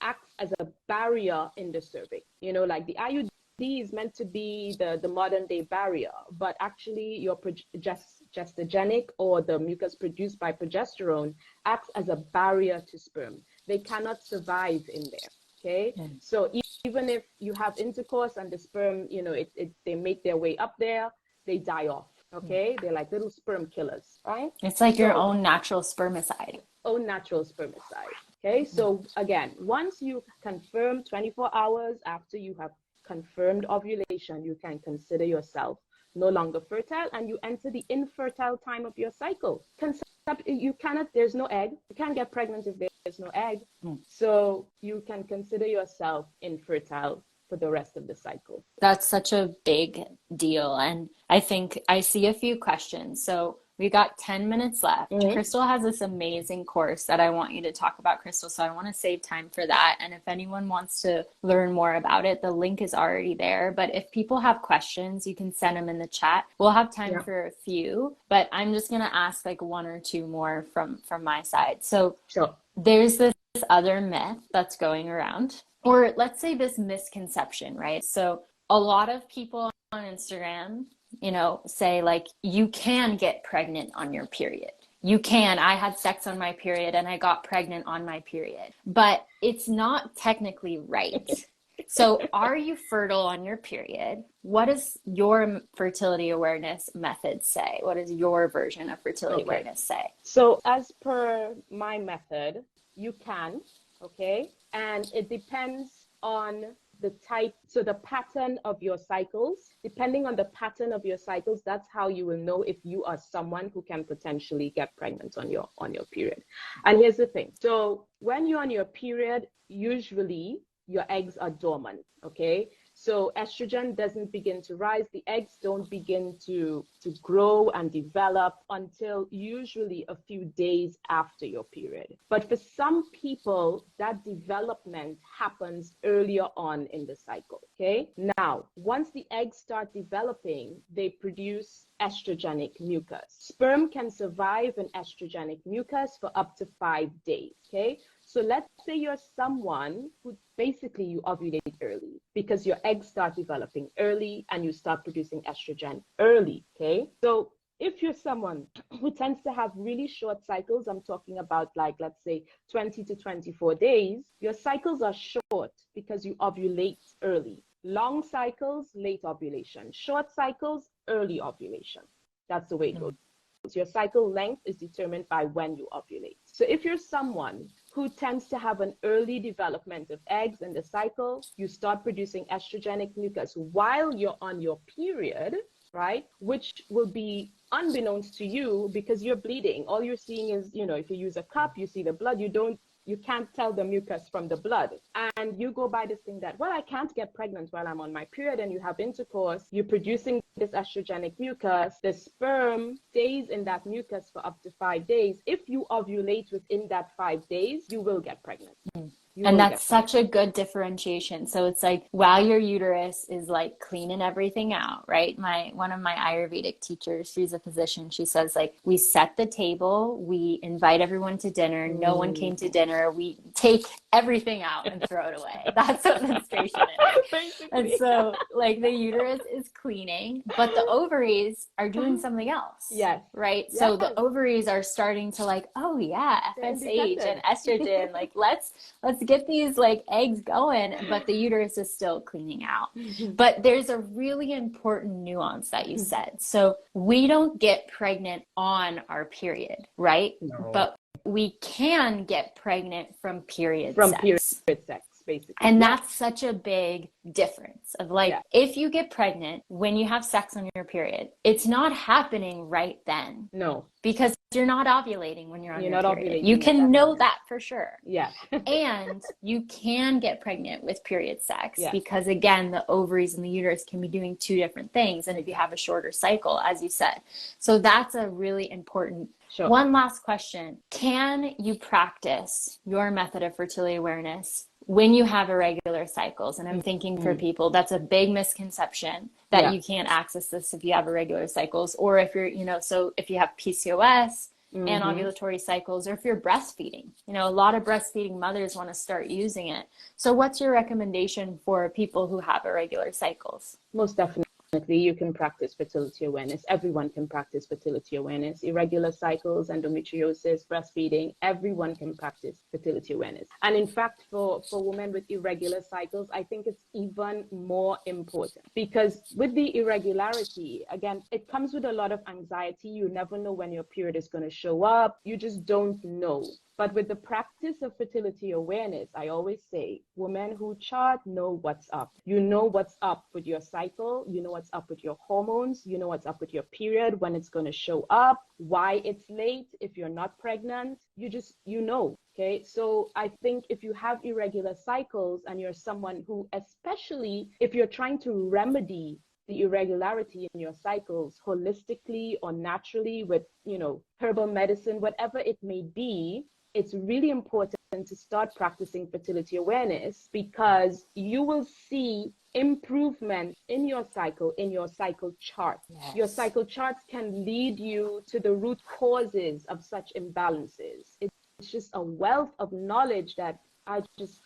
Speaker 1: acts as a barrier in the cervix. You know, like the IUD is meant to be the modern day barrier, but actually your gestogenic, or the mucus produced by progesterone, acts as a barrier to sperm. They cannot survive in there. Okay, so even if you have intercourse and the sperm, you know, they make their way up there, they die off. Okay, they're like little sperm killers, right?
Speaker 2: It's like your own natural spermicide.
Speaker 1: Own natural spermicide. Okay, so again, once you confirm 24 hours after you have confirmed ovulation, you can consider yourself no longer fertile, and you enter the infertile time of your cycle. You cannot, there's no egg. You can't get pregnant if there's no egg. So you can consider yourself infertile for the rest of the cycle.
Speaker 2: That's such a big deal. And I think I see a few questions. So we got 10 minutes left. Crystal has this amazing course that I want you to talk about, Crystal. So I want to save time for that. And if anyone wants to learn more about it, the link is already there. But if people have questions, you can send them in the chat. We'll have time for a few, but I'm just going to ask like one or two more from my side. So there's this other myth that's going around, or let's say this misconception, right? So a lot of people on Instagram, you know, say like, you can get pregnant on your period. You can. I had sex on my period and I got pregnant on my period. But it's not technically right. So are you fertile on your period? What does your fertility awareness method say? What does your version of fertility awareness say?
Speaker 1: So as per my method, you can. okay? And it depends on the type, so the pattern of your cycles. Depending on the pattern of your cycles, that's how you will know if you are someone who can potentially get pregnant on your period. And here's the thing. So when you're on your period, usually your eggs are dormant, okay? So estrogen doesn't begin to rise. The eggs don't begin to grow and develop until usually a few days after your period. But for some people, that development happens earlier on in the cycle, okay? Now, once the eggs start developing, they produce estrogenic mucus. Sperm can survive in estrogenic mucus for up to 5 days, okay? So let's say you're someone who basically you ovulate early because your eggs start developing early and you start producing estrogen early, okay? So if you're someone who tends to have really short cycles, I'm talking about like, let's say 20 to 24 days, your cycles are short because you ovulate early. Long cycles, late ovulation. Short cycles, early ovulation. That's the way it goes. Your cycle length is determined by when you ovulate. So if you're someone who tends to have an early development of eggs in the cycle, you start producing estrogenic mucus while you're on your period, right? Which will be unbeknownst to you because you're bleeding. All you're seeing is, if you use a cup, you see the blood, you can't tell the mucus from the blood. And you go by this thing that, well, I can't get pregnant while I'm on my period, and you have intercourse, you're producing this estrogenic mucus. The sperm stays in that mucus for up to 5 days. If you ovulate within that 5 days, you will get pregnant.
Speaker 2: And that's such a good differentiation. So it's like while your uterus is like cleaning everything out, right? One of my Ayurvedic teachers, she's a physician. She says like we set the table, we invite everyone to dinner. No one came to dinner. We take everything out and throw it away. That's what menstruation is. Basically. And so like the uterus is cleaning, but the ovaries are doing something else.
Speaker 1: Yes.
Speaker 2: Right. Yes. So the ovaries are starting to like, oh yeah, FSH and estrogen. Like let's get these like eggs going, but the uterus is still cleaning out. But there's a really important nuance that you said. So we don't get pregnant on our period, right? No. But we can get pregnant from period sex.
Speaker 1: Period sex. Basically.
Speaker 2: And that's such a big difference of like, if you get pregnant when you have sex on your period, it's not happening right then.
Speaker 1: No.
Speaker 2: Because you're not ovulating when you're on your period. You can know that for sure.
Speaker 1: Yeah.
Speaker 2: And you can get pregnant with period sex because again, the ovaries and the uterus can be doing two different things. And if you have a shorter cycle, as you said. So that's a really important. Sure. One last question. Can you practice your method of fertility awareness when you have irregular cycles? And I'm thinking for people, that's a big misconception that you can't access this if you have irregular cycles, or if you're, so if you have PCOS and ovulatory cycles, or if you're breastfeeding, a lot of breastfeeding mothers want to start using it. So what's your recommendation for people who have irregular cycles?
Speaker 1: Most definitely. You can practice fertility awareness. Everyone can practice fertility awareness. Irregular cycles, endometriosis, breastfeeding, everyone can practice fertility awareness. And in fact, for women with irregular cycles, I think it's even more important because with the irregularity, again, it comes with a lot of anxiety. You never know when your period is going to show up. You just don't know. But with the practice of fertility awareness, I always say, women who chart know what's up. You know what's up with your cycle. You know what's up with your hormones. You know what's up with your period, when it's going to show up, why it's late, if you're not pregnant. You know. Okay, so I think if you have irregular cycles and you're someone who, especially if you're trying to remedy the irregularity in your cycles holistically or naturally with, herbal medicine, whatever it may be, it's really important to start practicing fertility awareness because you will see improvement in your cycle chart. Yes. Your cycle charts can lead you to the root causes of such imbalances. It's just a wealth of knowledge that I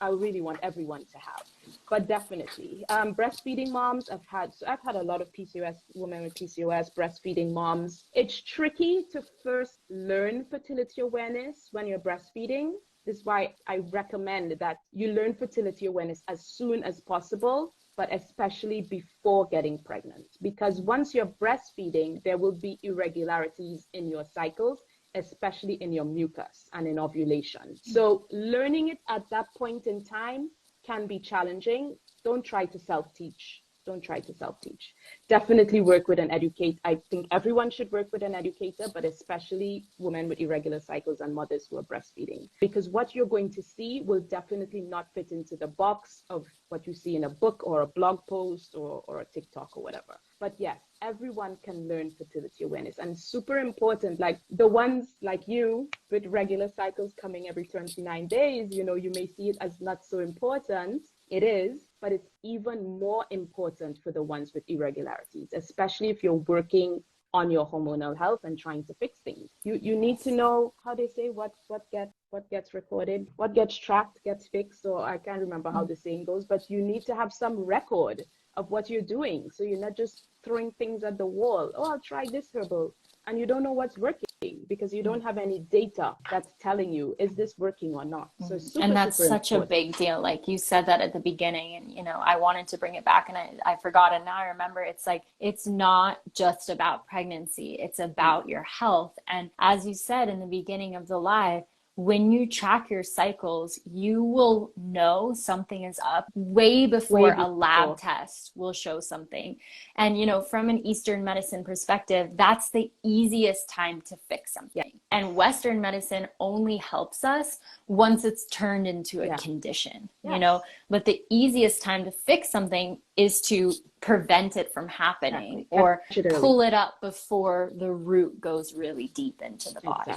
Speaker 1: really want everyone to have. But definitely, breastfeeding moms, I've had a lot of PCOS, women with PCOS, breastfeeding moms. It's tricky to first learn fertility awareness when you're breastfeeding. This is why I recommend that you learn fertility awareness as soon as possible, but especially before getting pregnant. Because once you're breastfeeding, there will be irregularities in your cycles, especially in your mucus and in ovulation. So learning it at that point in time can be challenging. Don't try to self-teach. Don't try to self-teach. Definitely work with an educator. I think everyone should work with an educator, but especially women with irregular cycles and mothers who are breastfeeding. Because what you're going to see will definitely not fit into the box of what you see in a book or a blog post or a TikTok or whatever. But yes, everyone can learn fertility awareness, and super important, like the ones like you with regular cycles coming every 29 days, you may see it as not so important. It is, but it's even more important for the ones with irregularities, especially if you're working on your hormonal health and trying to fix things. You need to know how they say what gets recorded, what gets tracked gets fixed, or I can't remember how the saying goes, but you need to have some record of what you're doing, so you're not just throwing things at the wall. Oh, I'll try this herbal, and you don't know what's working because you don't have any data that's telling you, is this working or not? So super,
Speaker 2: and that's
Speaker 1: super
Speaker 2: such
Speaker 1: important.
Speaker 2: a big deal. Like you said that at the beginning, and I wanted to bring it back, and I forgot, and now I remember. It's like, it's not just about pregnancy, it's about your health. And as you said in the beginning of the live, when you track your cycles, you will know something is up way before a lab test will show something. And, from an Eastern medicine perspective, that's the easiest time to fix something. And Western medicine only helps us once it's turned into a condition, but the easiest time to fix something is to prevent it from happening or pull it up before the root goes really deep into the body.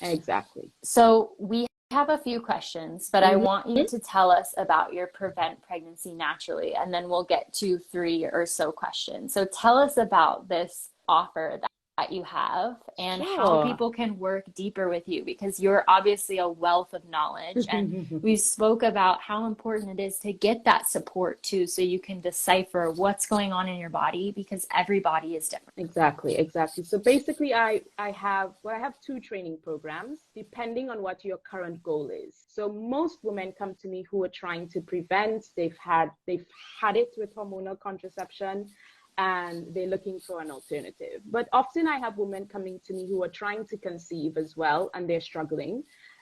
Speaker 1: Exactly.
Speaker 2: So we have a few questions, but I want you to tell us about your Prevent Pregnancy Naturally, and then we'll get to 3 or so questions. So tell us about this offer that you have and how people can work deeper with you, because you're obviously a wealth of knowledge, and we spoke about how important it is to get that support too, so you can decipher what's going on in your body, because every body is different.
Speaker 1: Exactly. So basically I have 2 training programs depending on what your current goal is. So most women come to me who are trying to prevent, they've had it with hormonal contraception, and they're looking for an alternative. But often I have women coming to me who are trying to conceive as well, and they're struggling.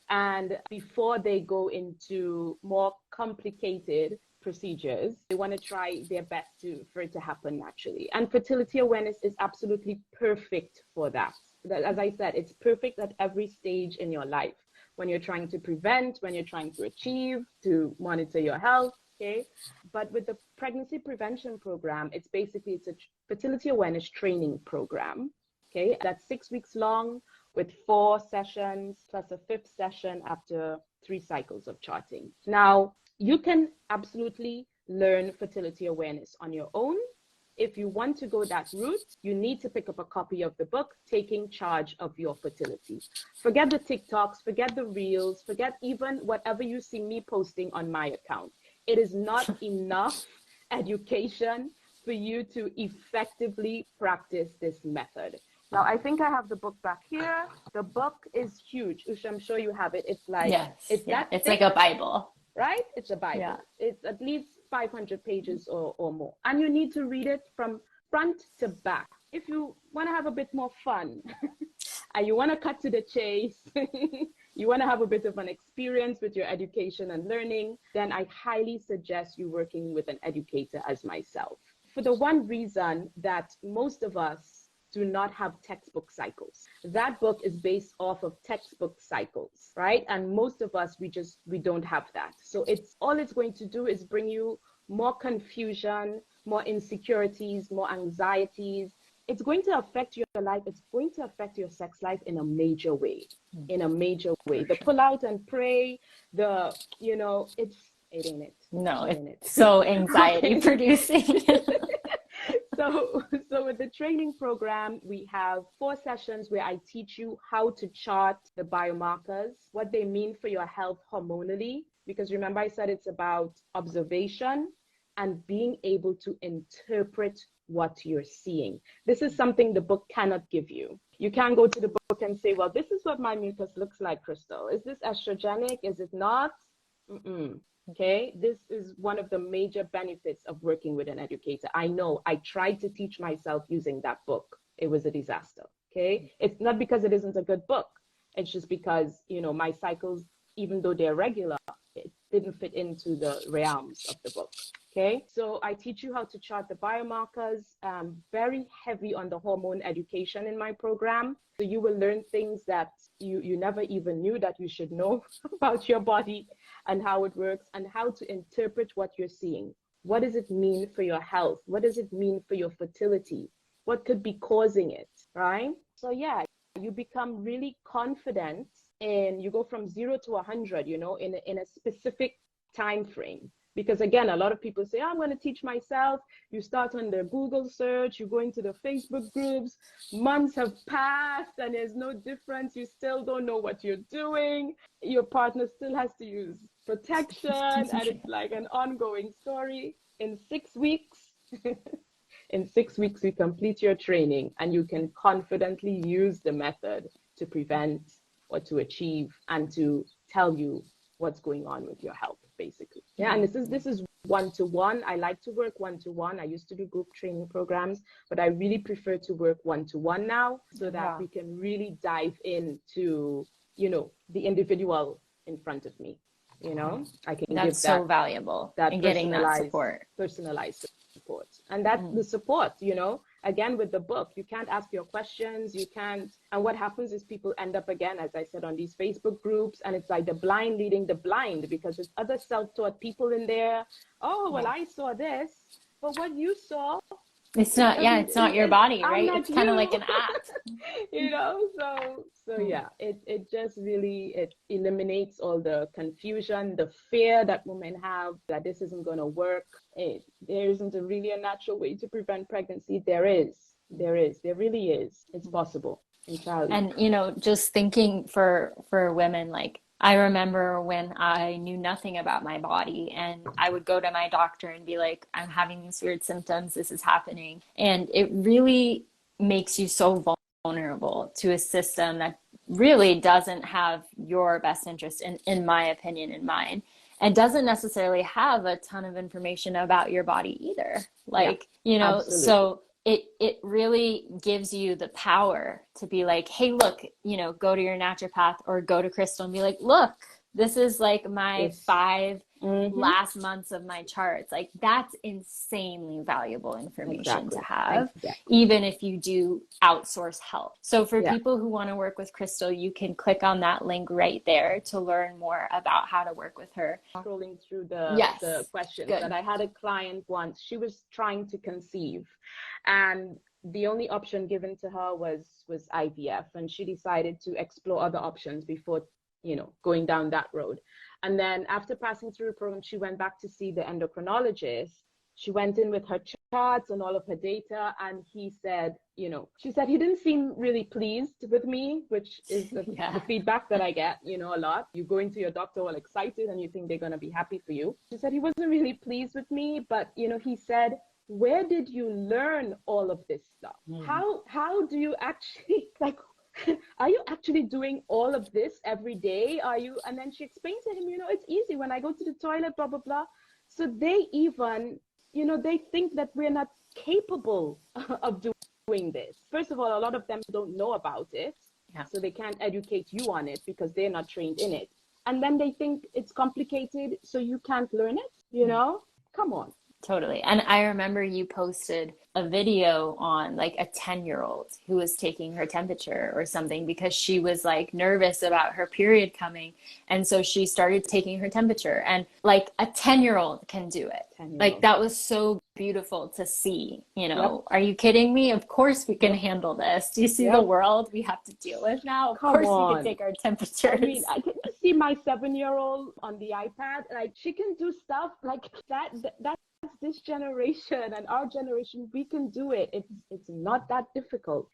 Speaker 1: And before they go into more complicated procedures, they want to try their best for it to happen naturally. And fertility awareness is absolutely perfect for that. As I said, it's perfect at every stage in your life. When you're trying to prevent, when you're trying to achieve, to monitor your health. Okay, but with the pregnancy prevention program, it's a fertility awareness training program. Okay, that's 6 weeks long with 4 sessions plus a 5th session after 3 cycles of charting. Now, you can absolutely learn fertility awareness on your own. If you want to go that route, you need to pick up a copy of the book, Taking Charge of Your Fertility. Forget the TikToks, forget the Reels, forget even whatever you see me posting on my account. It is not enough education for you to effectively practice this method. Now, I think I have the book back here. The book is huge. Usha, I'm sure you have it. It's like, it's
Speaker 2: like a Bible.
Speaker 1: Right? It's a Bible. Yeah. It's at least 500 pages or more. And you need to read it from front to back. If you want to have a bit more fun and you want to cut to the chase, you want to have a bit of an experience with your education and learning, then I highly suggest you working with an educator as myself. For the one reason that most of us do not have textbook cycles. That book is based off of textbook cycles, right? And most of us, we don't have that. So all it's going to do is bring you more confusion, more insecurities, more anxieties. It's going to affect your life. It's going to affect your sex life in a major way, The pull out and pray, it ain't it.
Speaker 2: No, it's so anxiety producing.
Speaker 1: So with the training program, we have 4 sessions where I teach you how to chart the biomarkers, what they mean for your health hormonally, because remember I said it's about observation and being able to interpret what you're seeing. This is something the book cannot give you. You can't go to the book and say, well, this is what my mucus looks like, Crystal. Is this estrogenic? Is it not? Okay, this is one of the major benefits of working with an educator. I know I tried to teach myself using that book. It was a disaster. Okay, it's not because it isn't a good book, It's just because, my cycles, even though they're regular, it didn't fit into the realms of the book. Okay, so I teach you how to chart the biomarkers, very heavy on the hormone education in my program. So you will learn things that you never even knew that you should know about your body and how it works and how to interpret what you're seeing. What does it mean for your health? What does it mean for your fertility? What could be causing it, right? So yeah, you become really confident and you go from 0 to 100, in a specific time frame. Because again, a lot of people say, I'm going to teach myself. You start on the Google search, you go into the Facebook groups, months have passed and there's no difference. You still don't know what you're doing. Your partner still has to use protection and it's like an ongoing story. In 6 weeks, in 6 weeks, you complete your training and you can confidently use the method to prevent or to achieve and to tell you what's going on with your health, basically. Yeah, and this is one-to-one. I like to work one-to-one. I used to do group training programs, but I really prefer to work one-to-one now so that we can really dive into, the individual in front of me. I can
Speaker 2: that's
Speaker 1: give
Speaker 2: so valuable in getting that support.
Speaker 1: Personalized support. And that's the support, again, with the book, you can't ask your questions, you can't. And what happens is people end up, again, as I said, on these Facebook groups, and it's like the blind leading the blind because there's other self-taught people in there. Oh, well, I saw this, but what you saw,
Speaker 2: it's not your body, right? It's kind of like an app.
Speaker 1: So yeah, it just really, it eliminates all the confusion, the fear that women have that this isn't going to work. There isn't really a natural way to prevent pregnancy. There really is. It's possible entirely.
Speaker 2: And just thinking for women, like I remember when I knew nothing about my body and I would go to my doctor and be like, I'm having these weird symptoms, this is happening. And it really makes you so vulnerable to a system that really doesn't have your best interest in my opinion, in mind, and doesn't necessarily have a ton of information about your body either. Like, absolutely. So it really gives you the power to be like, hey, look, go to your naturopath or go to Crystal and be like, look, this is like my 5 last months of my charts. Like that's insanely valuable information to have, even if you do outsource help. So for people who want to work with Crystal, you can click on that link right there to learn more about how to work with her.
Speaker 1: Scrolling through the questions. That I had a client once, she was trying to conceive and the only option given to her was IVF, and she decided to explore other options before going down that road. And then after passing through the program, she went back to see the endocrinologist. She went in with her charts and all of her data, and he said, she said he didn't seem really pleased with me, which is the feedback that I get, a lot. You go into your doctor all excited and you think they're going to be happy for you. She said he wasn't really pleased with me, but, he said, where did you learn all of this stuff? How do you actually, like, are you actually doing all of this every day? And then she explained to him, it's easy when I go to the toilet, blah, blah, blah. So they even, they think that we're not capable of doing this. First of all, a lot of them don't know about it. So they can't educate you on it because they're not trained in it. And then they think it's complicated, so you can't learn it, Come on.
Speaker 2: Totally. And I remember you posted a video on like a 10-year-old who was taking her temperature or something because she was like nervous about her period coming. And so she started taking her temperature, and like a 10-year-old can do it. Like that was so beautiful to see, Are you kidding me? Of course we can handle this. Do you see the world we have to deal with now? Of course we can take our temperatures.
Speaker 1: I mean, I can see my 7-year-old on the iPad. Like she can do stuff like that. That's this generation and our generation, we can do it. It's not that difficult,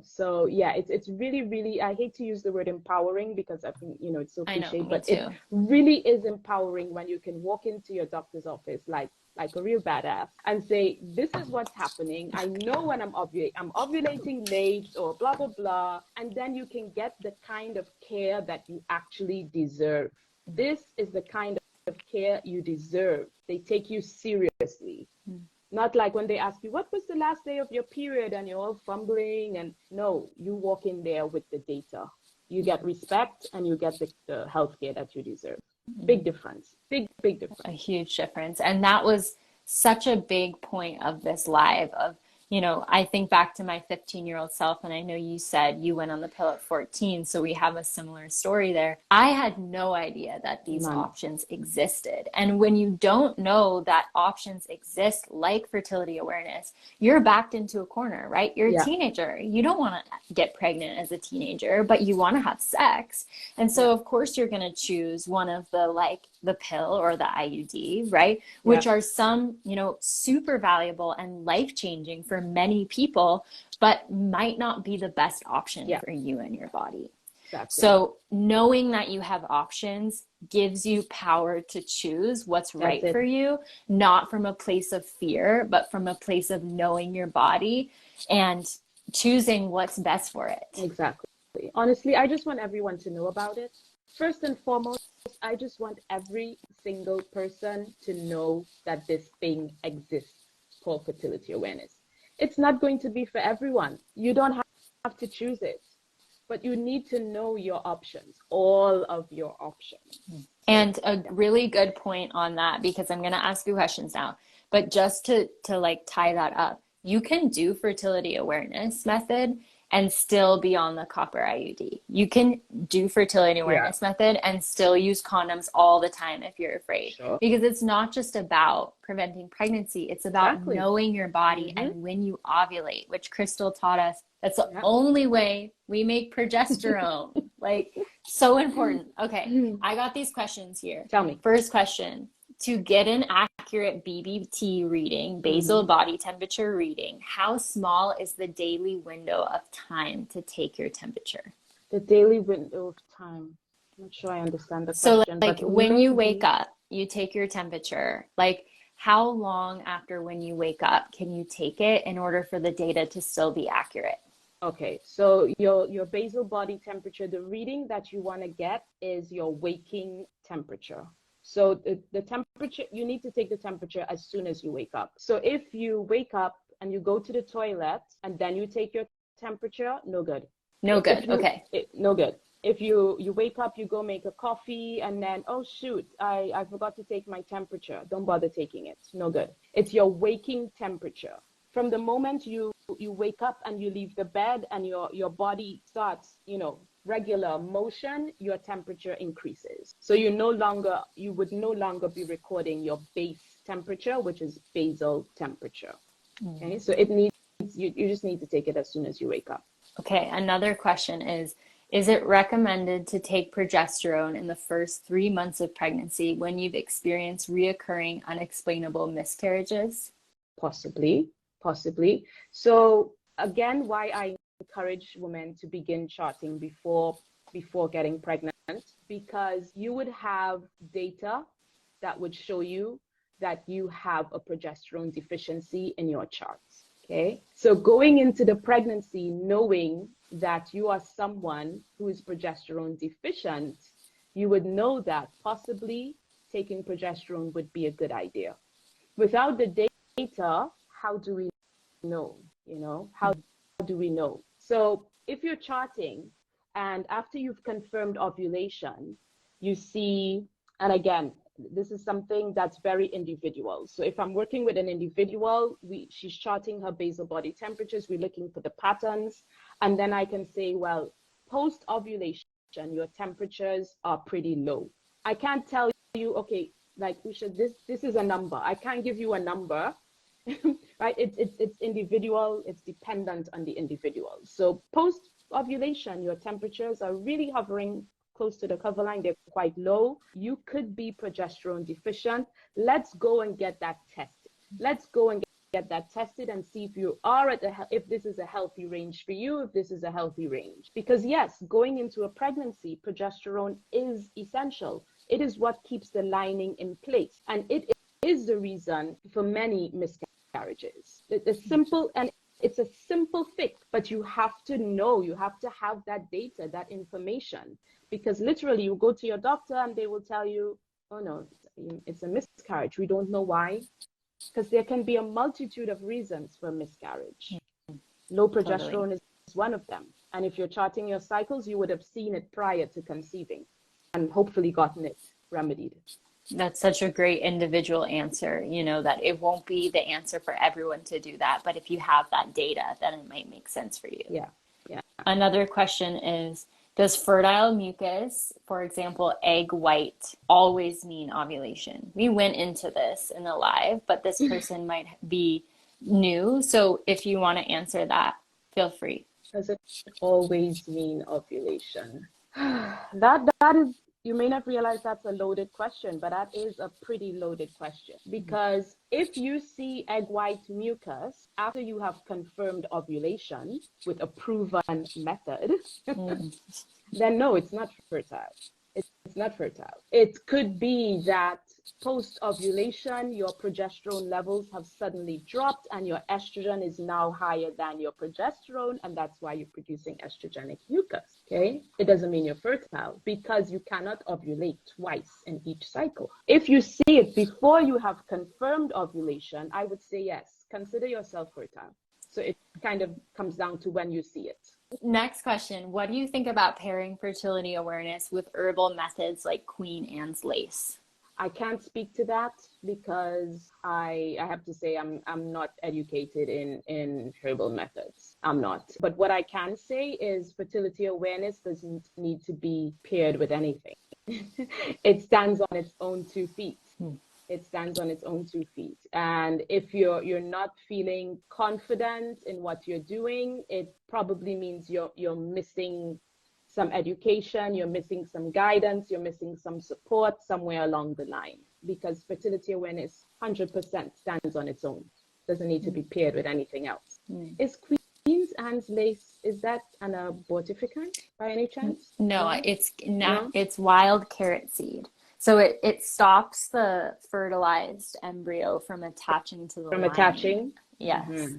Speaker 1: So yeah, it's really, really, I hate to use the word empowering because I think, it's so cliche, but it really is empowering when you can walk into your doctor's office like a real badass and say, this is what's happening. I know when I'm ovulating late or blah, blah, blah. And then you can get the kind of care that you actually deserve. This is the kind of care you deserve. They take you seriously. Not like when they ask you, what was the last day of your period? And you're all fumbling. And no, you walk in there with the data. You get respect and you get the healthcare that you deserve. Big difference. Big difference.
Speaker 2: A huge difference. And that was such a big point of this live of, you know, I think back to my 15-year-old self, and I know you said you went on the pill at 14, so we have a similar story there. I had no idea that these options existed. And when you don't know that options exist, like fertility awareness, you're backed into a corner, right? You're a teenager. You don't want to get pregnant as a teenager, but you want to have sex. And so, of course, you're going to choose one of the, like, the pill or the IUD, right? Which are some, you know, super valuable and life-changing for many people, but might not be the best option for you and your body. Exactly. So knowing that you have options gives you power to choose what's right for you, not from a place of fear, but from a place of knowing your body and choosing what's best for it.
Speaker 1: Exactly. Honestly, I just want everyone to know about it. First and foremost, I just want every single person to know that this thing exists called fertility awareness. It's not going to be for everyone. You don't have to choose it, but you need to know your options, all of your options.
Speaker 2: And a really good point on that, because I'm going to ask you questions now, but just to like tie that up, you can do fertility awareness method and still be on the copper IUD. You can do fertility awareness method and still use condoms all the time if you're afraid. Because it's not just about preventing pregnancy. It's about knowing your body and when you ovulate, which Crystal taught us. That's the only way we make progesterone. Like, so important. Okay, I got these questions here.
Speaker 1: Tell me.
Speaker 2: First question. To get an accurate BBT reading, basal body temperature reading, how small is the daily window of time to take your temperature?
Speaker 1: The daily window of time. I'm not sure I understand the question.
Speaker 2: So like when you wake up, you take your temperature. Like how long after when you wake up can you take it in order for the data to still be accurate?
Speaker 1: Okay, so your basal body temperature, the reading that you want to get is your waking temperature. So the temperature, you need to take the temperature as soon as you wake up. So if you wake up and you go to the toilet and then you take your temperature, no good.
Speaker 2: No good. Okay.
Speaker 1: No good. If you wake up, you go make a coffee and then, oh shoot, I forgot to take my temperature. Don't bother taking it. No good. It's your waking temperature. From the moment you wake up and you leave the bed and your body starts, you know, regular motion, your temperature increases. So you would no longer be recording your base temperature, which is basal temperature. Okay, so you just need to take it as soon as you wake up.
Speaker 2: Okay, another question is it recommended to take progesterone in the first 3 months of pregnancy when you've experienced reoccurring unexplainable miscarriages?
Speaker 1: Possibly. So again, why I encourage women to begin charting before getting pregnant, because you would have data that would show you that you have a progesterone deficiency in your charts. Okay, so going into the pregnancy knowing that you are someone who is progesterone deficient, you would know that possibly taking progesterone would be a good idea. Without the data, how do we know? How do we know? So if you're charting and after you've confirmed ovulation, you see, and again, this is something that's very individual. So if I'm working with an individual, she's charting her basal body temperatures, we're looking for the patterns, and then I can say, well, post ovulation, your temperatures are pretty low. I can't tell you, okay, like Usha, this is a number. I can't give you a number. Right? It's individual, it's dependent on the individual. So post ovulation, your temperatures are really hovering close to the cover line, they're quite low. You could be progesterone deficient. Let's go and get that tested. Let's go and get that tested and see if you are if this is a healthy range for you, if this is a healthy range. Because yes, going into a pregnancy, progesterone is essential. It is what keeps the lining in place. And it is the reason for many miscarriages. It's simple, and it's a simple fix, but you have to know, you have to have that data, that information. Because literally you go to your doctor and they will tell you, oh no, it's a miscarriage. We don't know why. Because there can be a multitude of reasons for miscarriage. Low progesterone is one of them. And if you're charting your cycles, you would have seen it prior to conceiving and hopefully gotten it remedied.
Speaker 2: That's such a great individual answer, that it won't be the answer for everyone to do that. But if you have that data, then it might make sense for you.
Speaker 1: Yeah. Yeah.
Speaker 2: Another question is, does fertile mucus, for example, egg white, always mean ovulation? We went into this in the live, but this person might be new. So if you want to answer that, feel free.
Speaker 1: Does it always mean ovulation? That is, you may not realize that's a loaded question, but that is a pretty loaded question. Because if you see egg white mucus after you have confirmed ovulation with a proven method, then no, it's not fertile. It's not fertile. It could be that post-ovulation, your progesterone levels have suddenly dropped and your estrogen is now higher than your progesterone, and that's why you're producing estrogenic mucus, okay? It doesn't mean you're fertile because you cannot ovulate twice in each cycle. If you see it before you have confirmed ovulation, I would say yes, consider yourself fertile. So it kind of comes down to when you see it.
Speaker 2: Next question. What do you think about pairing fertility awareness with herbal methods like Queen Anne's lace?
Speaker 1: I can't speak to that because I have to say I'm not educated in herbal methods. I'm not. But what I can say is fertility awareness doesn't need to be paired with anything. It stands on its own 2 feet. It stands on its own 2 feet. And if you're not feeling confident in what you're doing, it probably means you're missing some education, you're missing some guidance, you're missing some support somewhere along the line. Because fertility awareness 100% stands on its own. Doesn't need to be paired with anything else. Is Queen Anne's lace, is that an abortifacient by any chance?
Speaker 2: No, it's not. No? It's wild carrot seed. So it stops the fertilized embryo from attaching to the lining.
Speaker 1: Attaching?
Speaker 2: Yes.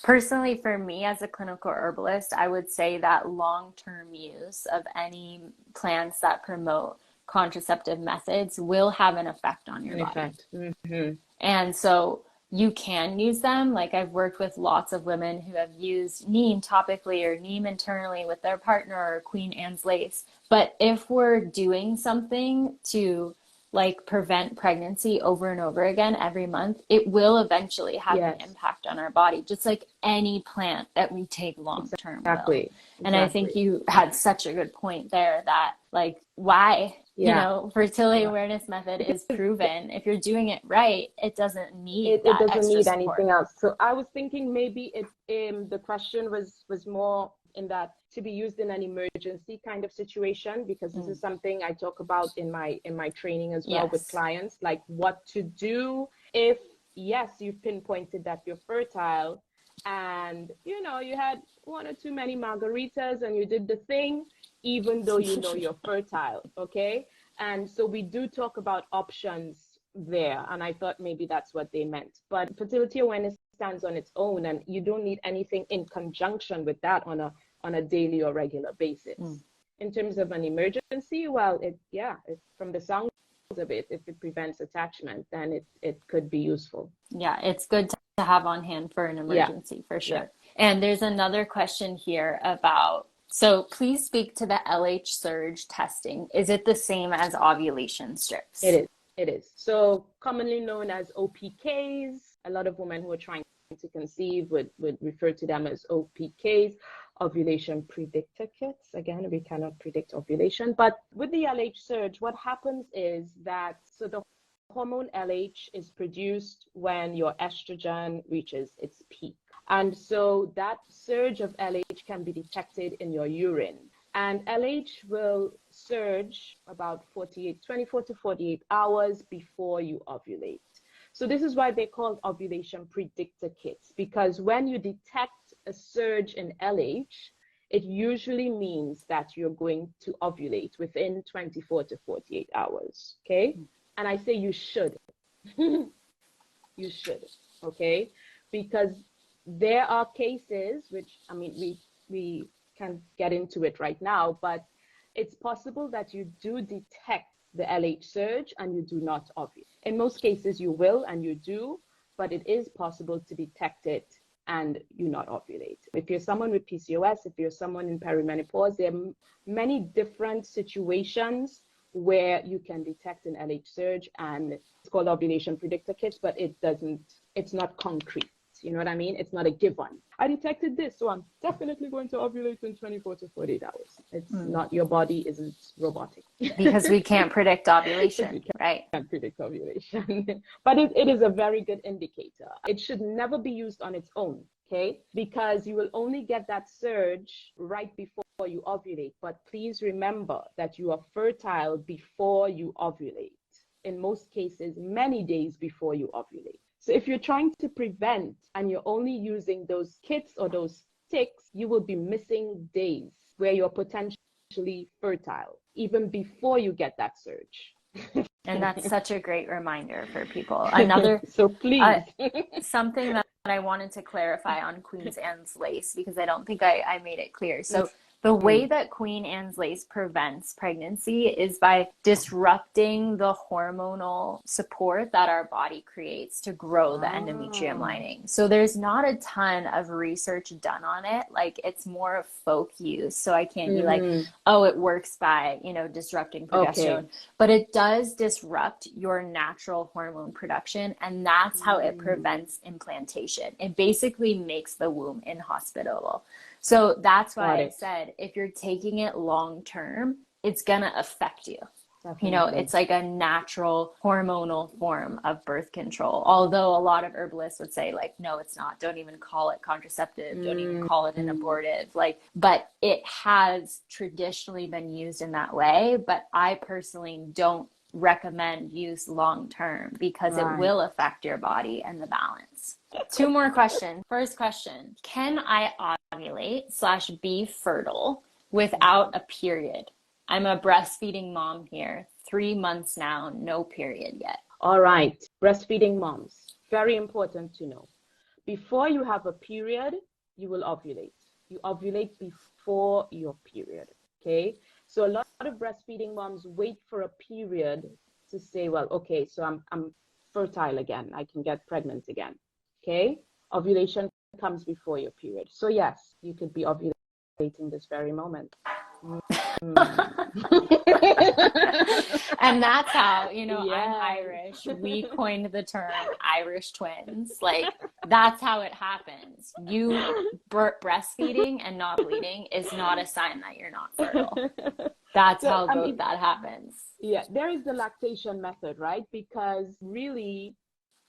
Speaker 2: Personally, for me as a clinical herbalist, I would say that long-term use of any plants that promote contraceptive methods will have an effect on your body. And so you can use them. Like I've worked with lots of women who have used neem topically or neem internally with their partner or Queen Anne's lace. But if we're doing something to like prevent pregnancy over and over again every month, it will eventually have an impact on our body, just like any plant that we take long term.
Speaker 1: Exactly.
Speaker 2: And I think you had such a good point there that like why fertility awareness method is proven. If you're doing it right, it doesn't need
Speaker 1: it doesn't need anything else. So I was thinking maybe the question was more in that to be used in an emergency kind of situation, because this is something I talk about in my training as well with clients, like what to do if you've pinpointed that you're fertile and you had one or too many margaritas and you did the thing even though you're fertile, okay? And so we do talk about options there, and I thought maybe that's what they meant. But fertility awareness stands on its own, and you don't need anything in conjunction with that on a daily or regular basis. In terms of an emergency, well, from the sounds of it, if it prevents attachment, then it could be useful.
Speaker 2: Yeah, it's good to have on hand for an emergency for sure. And there's another question here about, so please speak to the LH surge testing. Is it the same as ovulation strips?
Speaker 1: It is. So commonly known as OPKs. A lot of women who are trying to conceive would refer to them as OPKs, ovulation predictor kits. Again, we cannot predict ovulation. But with the LH surge, what happens is that, so the hormone LH is produced when your estrogen reaches its peak. And so that surge of LH can be detected in your urine. And LH will surge about 24 to 48 hours before you ovulate. So this is why they're called ovulation predictor kits, because when you detect a surge in LH, it usually means that you're going to ovulate within 24 to 48 hours, okay? And I say you should. You should, okay? Because there are cases, which, I mean, we can get into it right now, but it's possible that you do detect the LH surge and you do not ovulate. In most cases, you will and you do, but it is possible to detect it and you not ovulate. If you're someone with PCOS, if you're someone in perimenopause, there are many different situations where you can detect an LH surge, and it's called ovulation predictor kits, but it's not concrete. You know what I mean? It's not a given. I detected this, so I'm definitely going to ovulate in 24 to 48 hours. It's not, your body isn't robotic.
Speaker 2: Because we can't predict ovulation, right?
Speaker 1: Can't predict ovulation. But it is a very good indicator. It should never be used on its own, okay? Because you will only get that surge right before you ovulate. But please remember that you are fertile before you ovulate. In most cases, many days before you ovulate. So if you're trying to prevent and you're only using those kits or those sticks, you will be missing days where you're potentially fertile, even before you get that surge.
Speaker 2: And that's such a great reminder for people. Another,
Speaker 1: so please.
Speaker 2: Something that I wanted to clarify on Queen Anne's lace, because I don't think I made it clear. So the way that Queen Anne's lace prevents pregnancy is by disrupting the hormonal support that our body creates to grow the endometrium lining. So there's not a ton of research done on it. Like, it's more of folk use. So I can't be like, oh, it works by, disrupting progesterone. Okay. But it does disrupt your natural hormone production. And that's how it prevents implantation. It basically makes the womb inhospitable. So that's why I said, if you're taking it long term, it's going to affect you. Definitely. It's like a natural hormonal form of birth control. Although a lot of herbalists would say, like, no, it's not. Don't even call it contraceptive. Don't even call it an abortive. But it has traditionally been used in that way. But I personally don't recommend use long term because it will affect your body and the balance. 2 more questions. First question, can I ovulate / be fertile without a period? I'm a breastfeeding mom here, 3 months now, no period yet.
Speaker 1: All right, breastfeeding moms, very important to know. Before you have a period, you will ovulate. You ovulate before your period, okay? So a lot of breastfeeding moms wait for a period to say, well, okay, so I'm fertile again. I can get pregnant again, okay? Ovulation comes before your period. So yes, you could be ovulating this very moment.
Speaker 2: And that's how, I'm Irish. We coined the term Irish twins. Like, that's how it happens. You breastfeeding and not bleeding is not a sign that you're not fertile. That's how that happens.
Speaker 1: Yeah, there is the lactation method, right? Because really,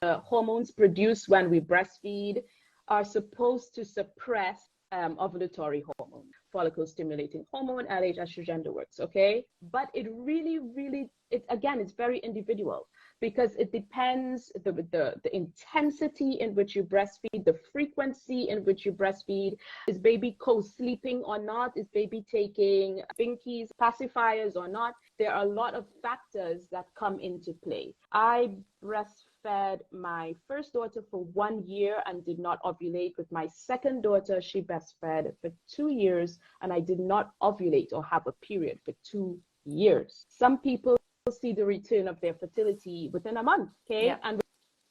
Speaker 1: hormones produced when we breastfeed are supposed to suppress ovulatory hormone, follicle stimulating hormone, LH, estrogen, the works, okay? But it really, it's very individual because it depends the intensity in which you breastfeed, the frequency in which you breastfeed. Is baby co-sleeping or not? Is baby taking binkies, pacifiers or not? There are a lot of factors that come into play. I breastfed my first daughter for 1 year and did not ovulate. With my second daughter, she breastfed for 2 years and I did not ovulate or have a period for 2 years. Some people see the return of their fertility within a month, okay? Yeah. And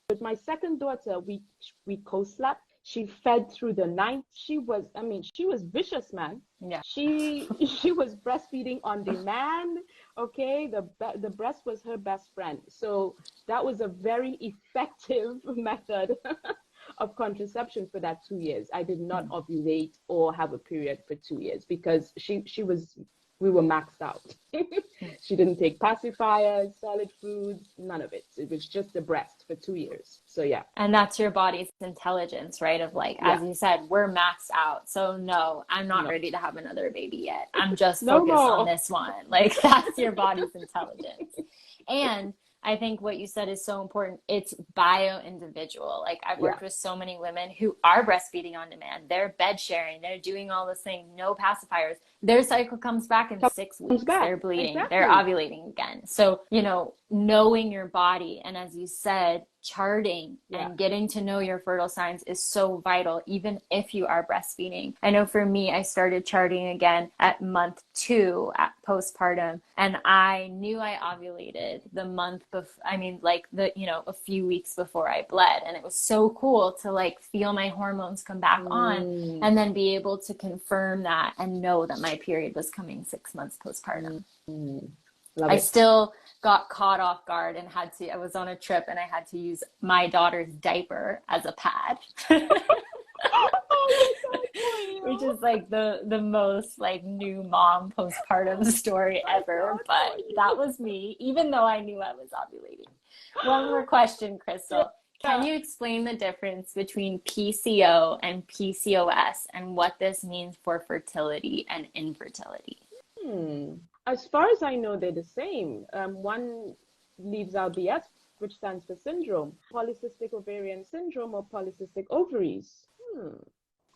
Speaker 1: with my second daughter, we co-slept. She fed through the night. She was vicious, man. Yeah. She was breastfeeding on demand. Okay, the breast was her best friend. So that was a very effective method of contraception for that 2 years. I did not ovulate or have a period for 2 years because we were maxed out. She didn't take pacifiers, solid foods, none of it. It was just the breast for 2 years. So yeah.
Speaker 2: And that's your body's intelligence, right? Of like, as you said, we're maxed out. So no, I'm not ready to have another baby yet. I'm just focused on this one. Like, that's your body's intelligence. And I think what you said is so important. It's bio-individual. Like, I've worked with so many women who are breastfeeding on demand. They're bed sharing. They're doing all this thing, no pacifiers. their cycle comes back in 6 weeks. They're bleeding,
Speaker 1: exactly.
Speaker 2: they're ovulating again. So, you know, knowing your body, and as you said, charting and getting to know your fertile signs is so vital, even if you are breastfeeding. I know for me, I started charting again at month 2 at postpartum, and I knew I ovulated the month before, I mean, like a few weeks before I bled. And it was so cool to like feel my hormones come back on, and then be able to confirm that and know that my period was coming 6 months postpartum. I still got caught off guard and I was on a trip and I had to use my daughter's diaper as a pad.
Speaker 1: Oh my God,
Speaker 2: which is like the most like new mom postpartum story ever. But that was me, even though I knew I was ovulating. One more question, Crystal. Can you explain the difference between PCO and PCOS and what this means for fertility and infertility?
Speaker 1: As far as I know, they're the same. One leaves out the S, which stands for syndrome. Polycystic ovarian syndrome or polycystic ovaries.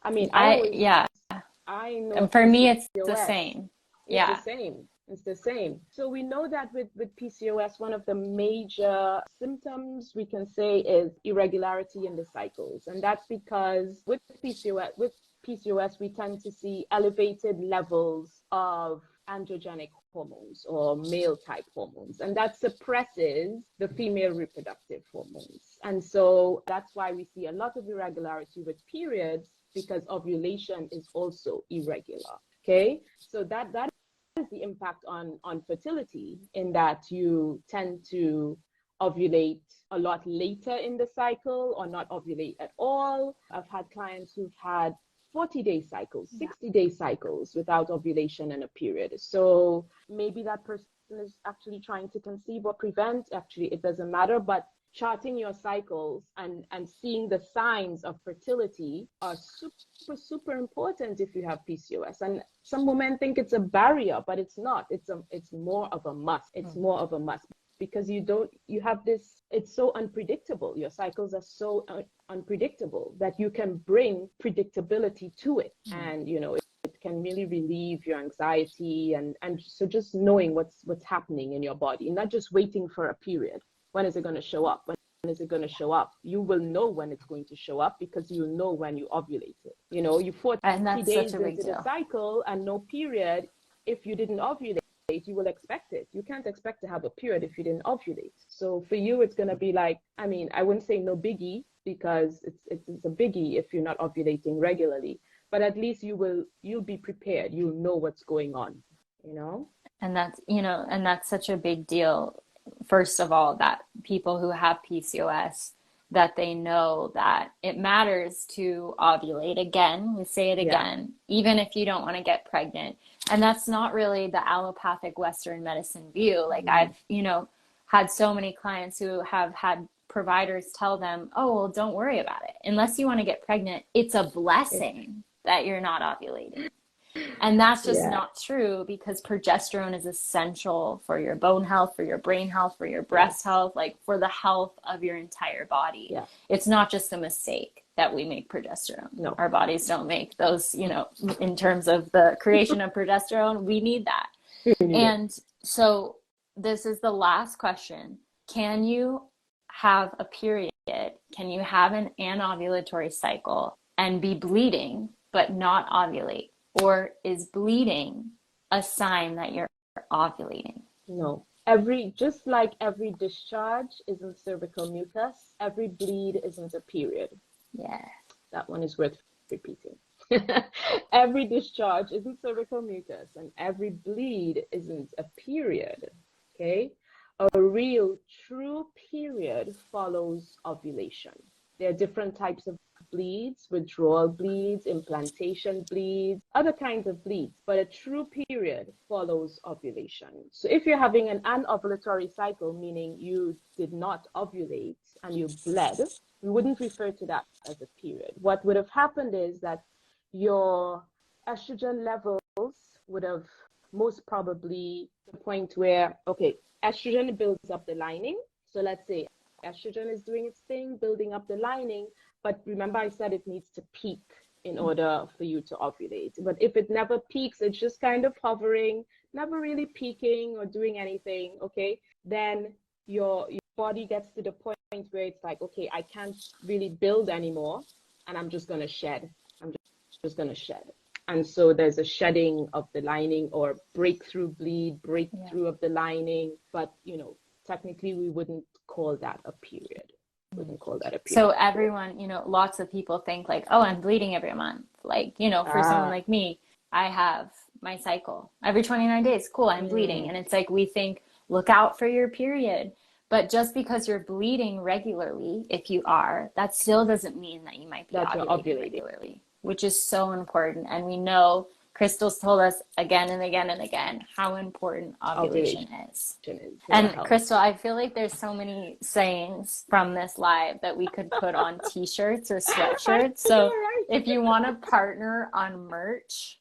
Speaker 1: I mean, I know.
Speaker 2: And for me, it's the same.
Speaker 1: It's the same. It's the same. So we know that with PCOS, one of the major symptoms we can say is irregularity in the cycles. And that's because with PCOS, we tend to see elevated levels of androgenic hormones or male type hormones, and that suppresses the female reproductive hormones. And so that's why we see a lot of irregularity with periods, because ovulation is also irregular. Okay, so that is the impact on fertility, in that you tend to ovulate a lot later in the cycle or not ovulate at all. I've had clients who've had 40-day cycles, 60-day cycles without ovulation and a period. So maybe that person is actually trying to conceive or prevent. Actually, it doesn't matter, but charting your cycles and seeing the signs of fertility are super, super important if you have PCOS. And some women think it's a barrier, but it's not. It's more of a must. It's more of a must, because you have this, it's so unpredictable. Your cycles are so unpredictable that you can bring predictability to it. And, you know, it can really relieve your anxiety. And so just knowing what's happening in your body, not just waiting for a period. When is it going to show up? When is it going to show up? You will know when it's going to show up, because you'll know when you ovulated. You know, you 40 days into the cycle and no period. If you didn't ovulate, you will expect it. You can't expect to have a period if you didn't ovulate. So for you, it's going to be like, I mean, I wouldn't say no biggie, because it's a biggie if you're not ovulating regularly, but at least you'll be prepared. You'll know what's going on, you know?
Speaker 2: And that's such a big deal. First of all, that people who have PCOS, that they know that it matters to ovulate. Again, we say it again, even if you don't want to get pregnant. And that's not really the allopathic Western medicine view. Like I've, had so many clients who have had providers tell them, oh, well, don't worry about it. Unless you want to get pregnant, it's a blessing that you're not ovulating. And that's just not true, because progesterone is essential for your bone health, for your brain health, for your breast health, like for the health of your entire body. Yeah. It's not just a mistake that we make progesterone. No. Our bodies don't make those, in terms of the creation of progesterone, we need that. And so this is the last question. Can you have a period? Can you have an anovulatory cycle and be bleeding but not ovulate? Or is bleeding a sign that you're ovulating?
Speaker 1: No. Just like every discharge isn't cervical mucus, every bleed isn't a period.
Speaker 2: Yeah. That
Speaker 1: one is worth repeating. Every discharge isn't cervical mucus, and every bleed isn't a period. Okay? A real, true period follows ovulation. There are different types of bleeds, withdrawal bleeds, implantation bleeds, other kinds of bleeds, but a true period follows ovulation. So if you're having an anovulatory cycle, meaning you did not ovulate and you bled, we wouldn't refer to that as a period. What would have happened is that your estrogen levels would have most probably the point where, estrogen builds up the lining. So let's say estrogen is doing its thing, building up the lining. But remember, I said it needs to peak. in order for you to ovulate. But if it never peaks, it's just kind of hovering, never really peaking or doing anything, okay, then your body gets to the point where it's like, okay, I can't really build anymore, and I'm just going to shed. I'm just going to shed. And so there's a shedding of the lining or breakthrough breakthrough of the lining. But, technically we wouldn't call that a period. Wouldn't call that a period.
Speaker 2: So everyone, lots of people think like, oh, I'm bleeding every month. Like, for someone like me, I have my cycle every 29 days. Cool, I'm bleeding. And it's like, we think, look out for your period. But just because you're bleeding regularly, if you are, that still doesn't mean that you might be ovulating regularly, which is so important. And we know Crystal's told us again and again and again how important ovulation is. And Crystal, I feel like there's so many sayings from this live that we could put on t-shirts or sweatshirts. So if you want to partner on merch,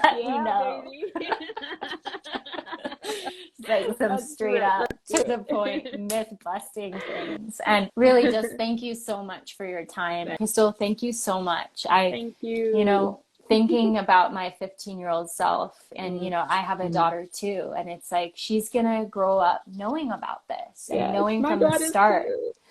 Speaker 2: let me know. Like some straight up to the point myth busting things. And really just thank you so much for your time. Crystal, thank you so much.
Speaker 1: Thank you.
Speaker 2: Thinking about my 15-year-old self, and I have a daughter too, and it's like she's gonna grow up knowing about this and knowing from the start.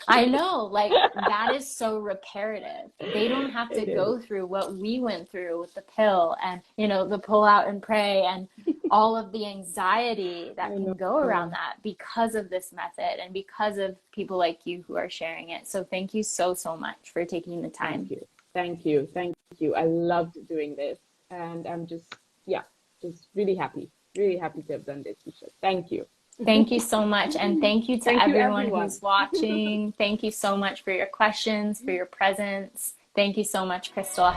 Speaker 2: I know, like that is so reparative. They don't have to go through what we went through with the pill and the pull out and pray and all of the anxiety that can go around that because of this method and because of people like you who are sharing it. So thank you so much for taking the time.
Speaker 1: Thank you. I loved doing this, and I'm just really happy to have done this. Thank you.
Speaker 2: Thank you so much. And thank you to everyone who's watching. Thank you so much for your questions, for your presence. Thank you so much, Crystal.